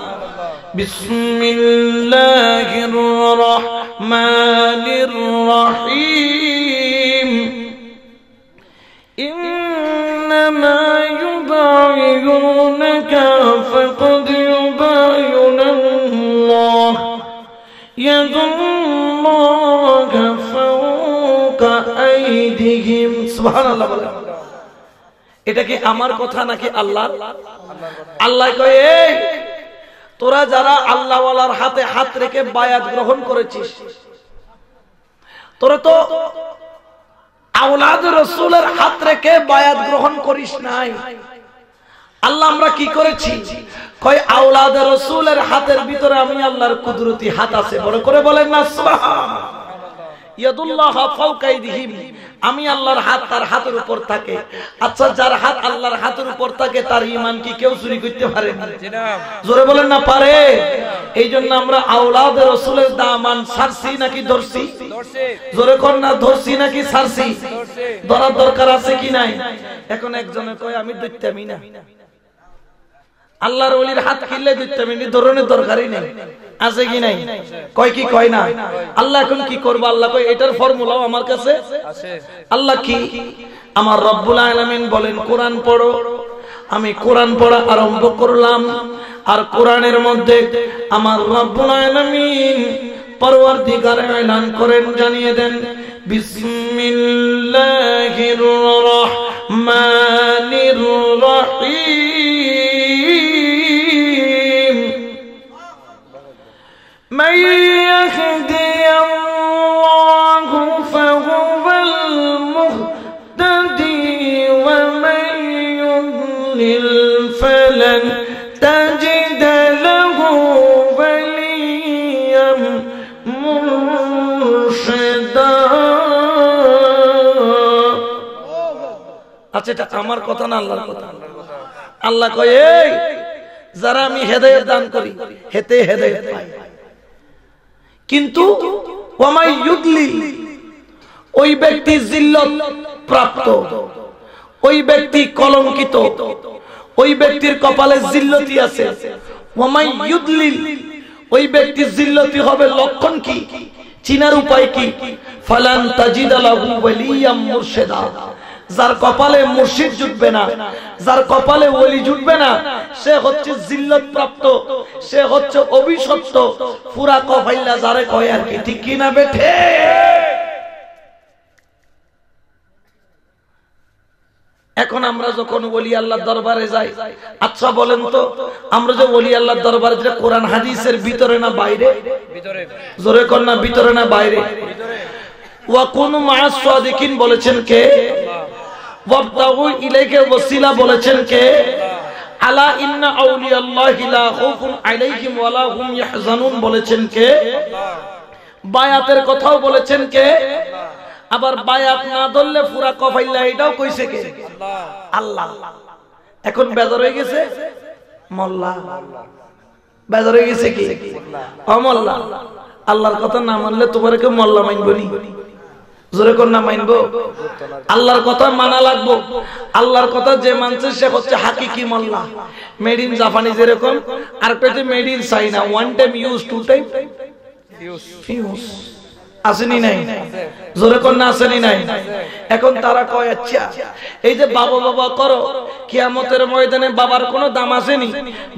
বিসমিল্লাহির রহমানির রহিম। ইন্নামা ইউবাইয়ুনাকা ফাকাদ ইউবাইয়ুনাল্লাহ ইয়াদুল্লাহু ফাওকা আইদিহিম। সুবহানাল্লাহ বলেন। এটা কি আমার কথা নাকি আল্লাহর? আল্লাহ কয় এই তোরা যারা আল্লাহ ওয়ালার হাতে হাত রেখে বায়াত গ্রহণ করেছিস, তোরা তো আওলাদ রাসূলের হাত রেখে বায়াত গ্রহণ করিস নাই। আল্লাহ আমরা কি করেছি? কয় আওলাদ রাসূলের হাতের ভিতরে আমি আল্লাহর কুদরতি হাত আছে। বড় করে বলেন না সুবহানাল্লাহ। ইয়াদুল্লাহ ফাওকা আইদিহিম, আমি আল্লাহর হাত তার হাতের উপর থাকে। আচ্ছা যার হাত আল্লাহর হাতের উপর থাকে তার ঈমান কি কেউ চুরি করতে পারে না? জোরে বলেন না পারে। এইজন্য আমরা আওলাদ রাসূলের দামান ছাড়ছি নাকি ধরছি? জোরে কোন না ধরছি নাকি ছাড়ছি? ধরার দরকার আছে কি নাই? এখন একজনে কয় আমি ধরতামই না, আল্লাহর ওলির হাত কিনলে ধরতামই না, ধরনের দরকারই নেই। আছে কি নাই? কয় কি কয় না? আল্লাহ এখন কি করবো? আল্লাহ কয় এটার ফর্মুলাও আমার কাছে আছে। আল্লাহ কি? আমার রব্বুল আলামিন বলেন কোরআন পড়ো। আমি কোরআন পড়া আরম্ভ করলাম, আর কোরআনের মধ্যে আমার রব্বুল আলামিন পরওয়ারদিগার এলান করেন, জানিয়ে দেন বিসমিল্লাহির রহমানির রহিম। من يهدي الله فهو المهتدي ومن يضلل فلن تجد له وليا مرشدا। আচ্ছা এটা আমার কথা না আল্লাহর কথা? আল্লাহ কয় এই যারা আমি হেদায়েত দান করি হেতে হেদায়েত পায়, কিন্তু ওয়ামাই ইউদলিল, ওই ব্যক্তি জিল্লত প্রাপ্ত, ওই ব্যক্তি কলঙ্কিত, ওই ব্যক্তির কপালে জিল্লতি আছে। ওয়ামাই ইউদলিল, ওই ব্যক্তি জিল্লতি হবে লক্ষণ কি, চিনার উপায় কি? ফালান তাজিদা লাহু ওয়ালিয়াম মুরশিদা, যার কপালে মুর্শিদ জুটবে না, যার কপালে ওলি জুটবে না, সে হচ্ছে জিল্লত প্রাপ্ত, সে হচ্ছে অভিশপ্ত, পুরা কফাইলা যারে কয় আর কি। ঠিক কি না বেঠে? এখন আমরা যখন ওলি আল্লাহর দরবারে যাই, আচ্ছা বলেন তো আমরা যে ওলি আল্লাহর দরবারে যে কোরআন হাদিসের ভিতরে না বাইরে? ভিতরে। জোরে কর না ভিতরে না বাইরে? ওয়া কুনু মা'আস সাদিকিন বলেছেন কে? ওয়াবতাগু ইলাইকা ওয়াসিলা বলেছেন কে? আলা ইন্না আউলিয়াল্লাহি লা খাউফুন আলাইহিম ওয়া লা হুম ইয়াহজানুন বলেছেন কে? বায়াতের কথাও বলেছেন কে? আবার বায়াত না ধরলে পুরা কফাইলা এটাও কইছে কে? আল্লাহ। এখন বেজার হয়ে গেছে মোল্লা, বেজার হয়ে গেছে কি? ও মোল্লা। আল্লাহর কথা না মানলে তোমার কেউ মোল্লা মানবো নি? জোরে কোন না মানবো? আল্লাহর কথা মানা লাগবো। আল্লাহর কথা যে মানছে সে হচ্ছে হাকিকি মোল্লা। মেড ইন জাপানি যেরকম, আর একটা made in China, one time use to time use. আসেনি নাই? জোরে কোন না আসেনি নাই? এখন তারা কয় আচ্ছা এই যে বাবা বাবা করো, কিয়ামতের ময়দানে বাবার কোনো দাম আসেনি।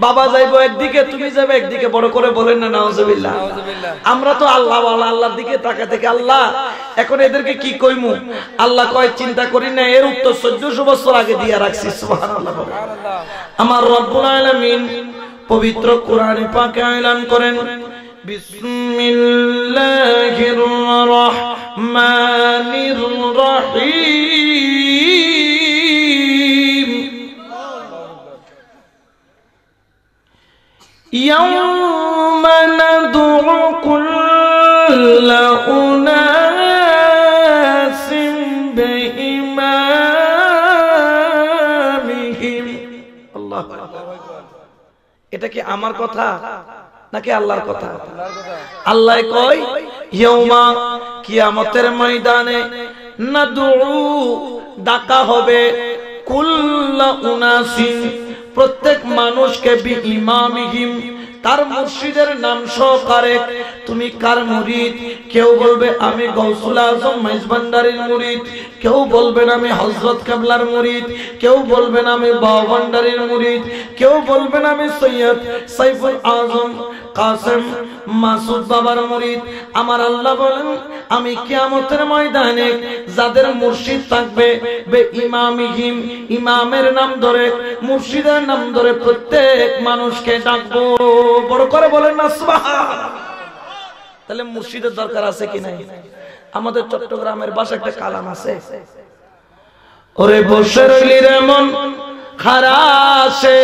বাবা যাইবো একদিকে, তুমি যাবে একদিকে, বড় করে বলেন না নাউজুবিল্লাহ। আমরা তো আল্লাহ ওয়ালা, আল্লাহর দিকে তাকা থেকে আল্লাহ এখন এদেরকে কি কইমু? আল্লাহ কয় চিন্তা করি না, এর উত্তর 1400 বছর আগে দিয়ে রাখছি। সুবহানাল্লাহ। আমার রব্বুল আলামিন পবিত্র কোরআনে পাকে এলান করেন, বিসমিল্লাহির রহমানির রহিম, ইয়াওমা নাদউ কুল্লা উনাসিন বিইমামিহিম। আল্লাহু আকবার। এটা কি আমার কথা নাকি আল্লাহর কথা? আল্লাহ কয় ইয়াউমা, কিয়ামতের ময়দানে, নাদউ, ডাকা হবে, কুল্লা উনাসিন, প্রত্যেক মানুষকে, বিইমামিহিম, তার মুর্শিদের নাম সহকারে। তুমি কার মুরিদ? কেউ বলবে আমি গৌসুল আজম মাইজভান্ডারীর মুরিদ, কেউ বলবেন আমি হযরত কেবলার মুরিদ, কেউ বলবেন আমি বাওভান্ডারীর মুরিদ, কেউ বলবেন আমি সৈয়দ সাইফুল আজম কাসেম মাসুদ বাবার মুরিদ। আমার আল্লাহ বলেন আমি কিয়ামতের ময়দানে যাদের মুর্শিদ থাকবে, বেঈমামিহিম, ইমামের নাম ধরে, মুর্শিদের নাম ধরে প্রত্যেক মানুষকে ডাকবো। বড় করে বলেন না সুবহানাল্লাহ। তাহলে মুর্শিদের দরকার আছে কি নাই? আমাদের চট্টগ্রামের ভাষা একটা কালাম আছে, ওরে বসে রইলি রে মন খারাসে।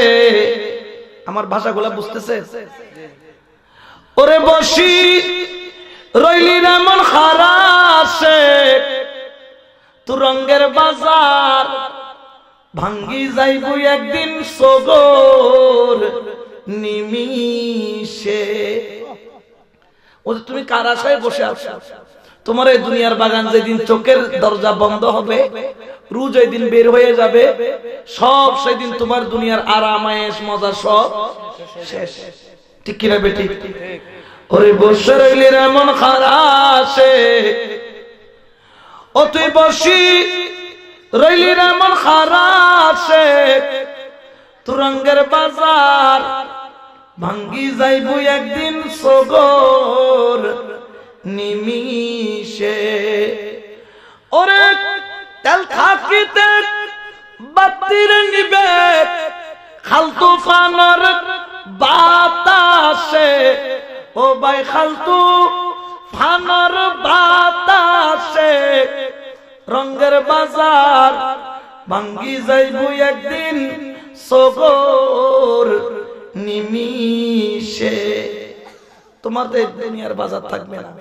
আমার ভাষাগুলা বুঝতেছে? ওরে বসি রইলি রে মন খারাসে, তুরঙ্গের বাজার ভাঙ্গি যাইবো একদিন সগর নিমিষে। ওদের তুমি কার আশায় বসে আছো? তোমার এই দুনিয়ার বাগান যেদিন চোখের দরজা বন্ধ হবে, রোজ ওই দিন বের হয়ে যাবে, সব সেদিন তোমার দুনিয়ার আরাম আয়েশ মজা সব শেষ। ঠিক কিনা বেটি? ওরে বসে রইলি রে মন খারাসে, ও তুই বসি রইলি রে মন খারাসে, তুরঙ্গের বাজার ভাঙ্গি যাইবো একদিন সগর নিমিষে। ওরে তেল থাকিতে বাতির নিবে, খালতু ফানর বাতাসে, ও ভাই খালতু ফানর বাতাসে, রঙ্গের বাজার ভাঙ্গি যাইবো একদিন সগর নিমিষে। তোমাদের দুনিয়ার বাজার থাকবে না।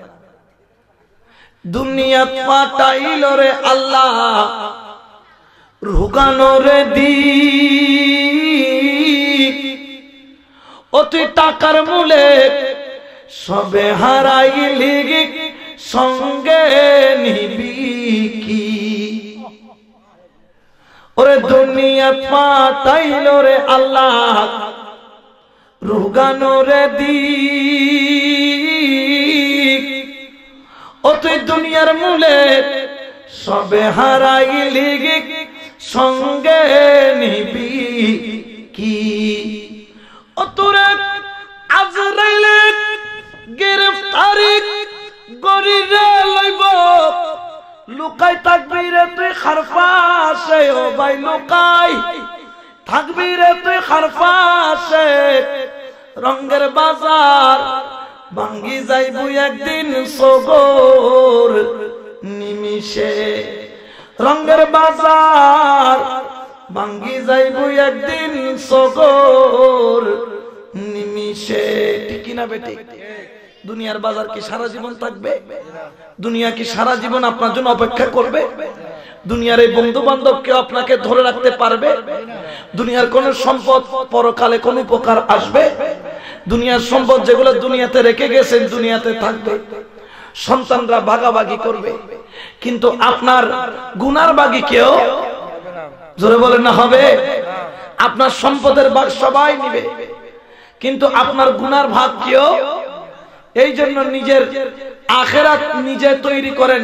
দুনিয়া পাঠাইল রে আল্লাহ রুগানো রে দিক, ও তুই টাকার মূলে সবে হারাইলি, সঙ্গে নিবি কি? ওরে দুনিয়া পাঠাইল রে আল্লাহ রুগানো রে দিক, ও তুই দুনিয়ার মূলে সবে হারাইলি, সঙ্গে নিবি কি? ও তোরে আজরাইলে গ্রেফতারি গরিরে লইব, লুকাই থাকবি রে তুই খারফাসে, ও ভাই লুকাই থাকবি রে তুই খারফাসে, রঙ্গের বাজার ভাঙ্গি যাইবো একদিন সগর নিমিষে। রঙ্গের বাজার ভাঙ্গি যাইবো একদিন সগর নিমিষে। ঠিক কিনা বেটি? দুনিয়ার বাজার কি সারা জীবন থাকবে? দুনিয়া কি সারা জীবন আপনার জন্য অপেক্ষা করবে? দুনিয়ার এই বন্ধু বান্ধব কেউ আপনাকে ধরে রাখতে পারবে? দুনিয়ার কোন সম্পদ পরকালে কোন উপকার আসবে? দুনিয়ার সম্পদ যেগুলো দুনিয়াতে রেখে গেছেন দুনিয়াতে থাকবে, সন্তানরা ভাগাভাগি করবে, কিন্তু আপনার গুনার ভাগী কেউ, জোরে বলেন না হবে? আপনার সম্পদের ভাগ সবাই নিবে, কিন্তু আপনার গুনার ভাগ কেউ। এই জন্য নিজের আখিরাত নিজে তৈরি করেন,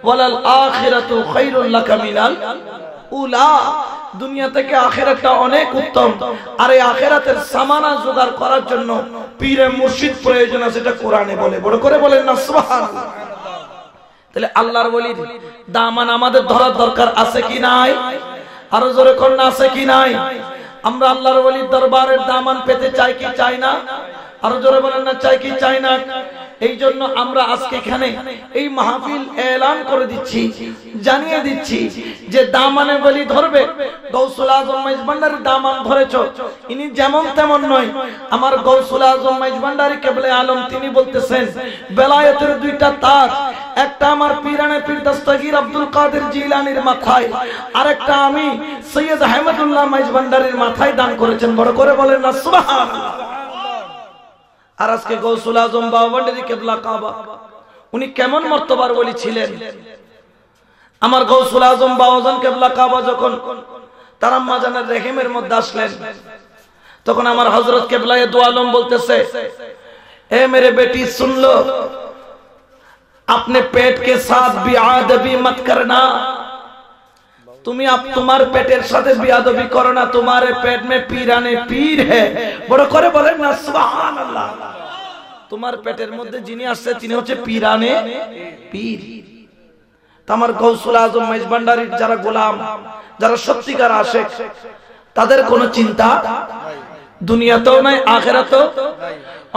ওয়ালাল আখিরাতু খায়রুল লাকা মিনাল উলা, দুনিয়া থেকে আখিরাতটা অনেক উত্তম। আর এই আখিরাতের সামানা জোগাড় করার জন্য পীরে মুর্শিদ প্রয়োজন আছে, এটা কোরআনে বলে। বড় করে বলেন না সুবহানাল্লাহ। তাহলে আল্লাহর ওলির দামান আমাদের ধরার দরকার আছে কি নাই? আরো জোরে কোন আছে কি নাই? আমরা আল্লাহর ওলির দরবারের দামান পেতে চাই কি চাই না? আরো জোরে বলেন না, চাই কি চাই না? এই জন্য আমরা আজকে এখানে এই মাহফিল এলান করে দিচ্ছি, জানিয়ে দিচ্ছি যে দামানে বলি ধরবে। গৌসুল আজম মাইজভান্ডারী দামান ধরেছ, ইনি যেমন তেমন নয়। আমার গৌসুল আজম মাইজভান্ডারী কেবলে আলম তিনি বলতেছেন বেলায়েতের দুইটা তাজ, একটা আমার পীরানে পীর দস্তগীর আব্দুল কাদের জিলানীর মাথায়, আরেকটা আমি সৈয়দ আহমদুল্লাহ মাইজভান্ডারীর মাথায় দান করেছেন। বড় করে বলেন না সুবহানাল্লাহ। আর আজকে গৌসুল আজম বাওয়ান্ডারী কেবলা কাবা, উনি কেমন মর্তবার বলি ছিলেন। আমার গৌসুল আজম বাওয়াজান কেবলা কাবা যখন তার আম্মা জানের রেহেমের মধ্যে আসলেন, তখন আমার হযরত কেবলায়ে দু আলম বলতেছে, এ মেরে বেটি सुन लो, अपने पेट के साथ बेअदबी मत करना। তুমি তোমার পেটের সাথে বেয়াদবি করো না, তোমার পেট মে পীরানে পীর है। বড় করে বলেন না সুবহানাল্লাহ। তোমার পেটের মধ্যে যিনি আসছে তিনি হচ্ছে পীরানে পীর। আমার গৌসুল আজম মাইজভান্ডারীর যারা গোলাম, যারা সত্যিকার আশিক, তাদের কোনো চিন্তা দুনিয়াতেও নাই, আখিরাতেও।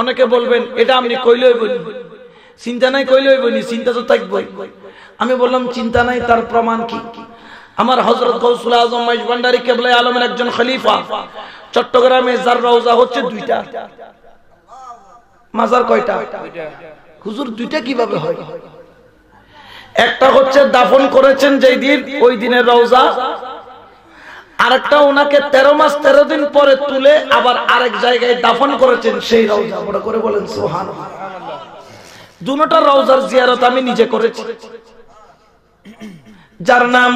অনেকে বলবেন এটা আপনি কইলেই বলি, চিন্তা নাই কইলেই বলি, চিন্তা তো থাকবেই। আমি বললাম চিন্তা নাই, তার প্রমাণ কি? আমার হযরত গৌসুল আজম মাইজভান্ডারী কেবলা আলমের একজন খলিফা, চট্টগ্রামে যার রওজা হচ্ছে দুইটা, মাজার কয়টা? হুজুর দুইটা কিভাবে হয়? একটা হচ্ছে দাফন করেছেন যেই দিন, ওই দিনের রওজা। আরেকটা ওনাকে 13 মাস 13 দিন পরে তুলে আবার আরেক জায়গায় দাফন করেছেন, সেই রওজা। বড় করে বলেন সুবহানাল্লাহ। দুটোটা রওজার জিয়ারত আমি নিজে করেছি। যার নাম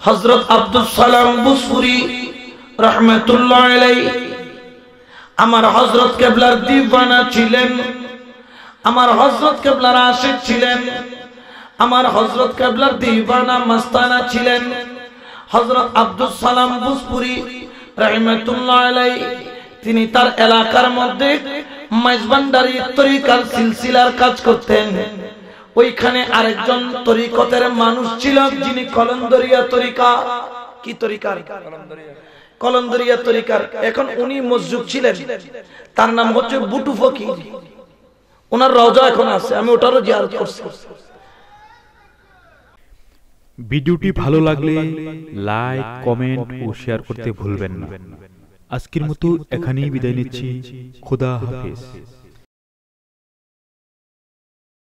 হযরত আব্দুল সালাম বুসপুরি রাহমাতুল্লাহ আলাইহি, আমার হযরত কেবলার দিওয়ানা ছিলেন, আমার হযরত কেবলার আশিক ছিলেন, আমার হযরত কেবলার দিওয়ানা মাস্তানা ছিলেন। হযরত আব্দুল সালাম বুসপুরি রাহমাতুল্লাহ আলাইহি তিনি তার এলাকার মধ্যে মাইজভান্ডারী তরিকার সিলসিলার কাজ করতেন। ওইখানে আরেকজন তরিকতের মানুষ ছিল যিনি কলন্দরিয়া তরিকা, কি তরিকার? কলন্দরিয়া তরিকার। এখন উনি মজজুব ছিলেন, তার নাম হচ্ছে বুটু ফকির। ওনার রওজা এখন আছে, আমি ওটারও জিয়ারত করছি। ভিডিওটি ভালো লাগলে লাইক, কমেন্ট ও শেয়ার করতে ভুলবেন না। আজকের মতো এখানেই বিদায় নিচ্ছি। খোদা হাফেজ।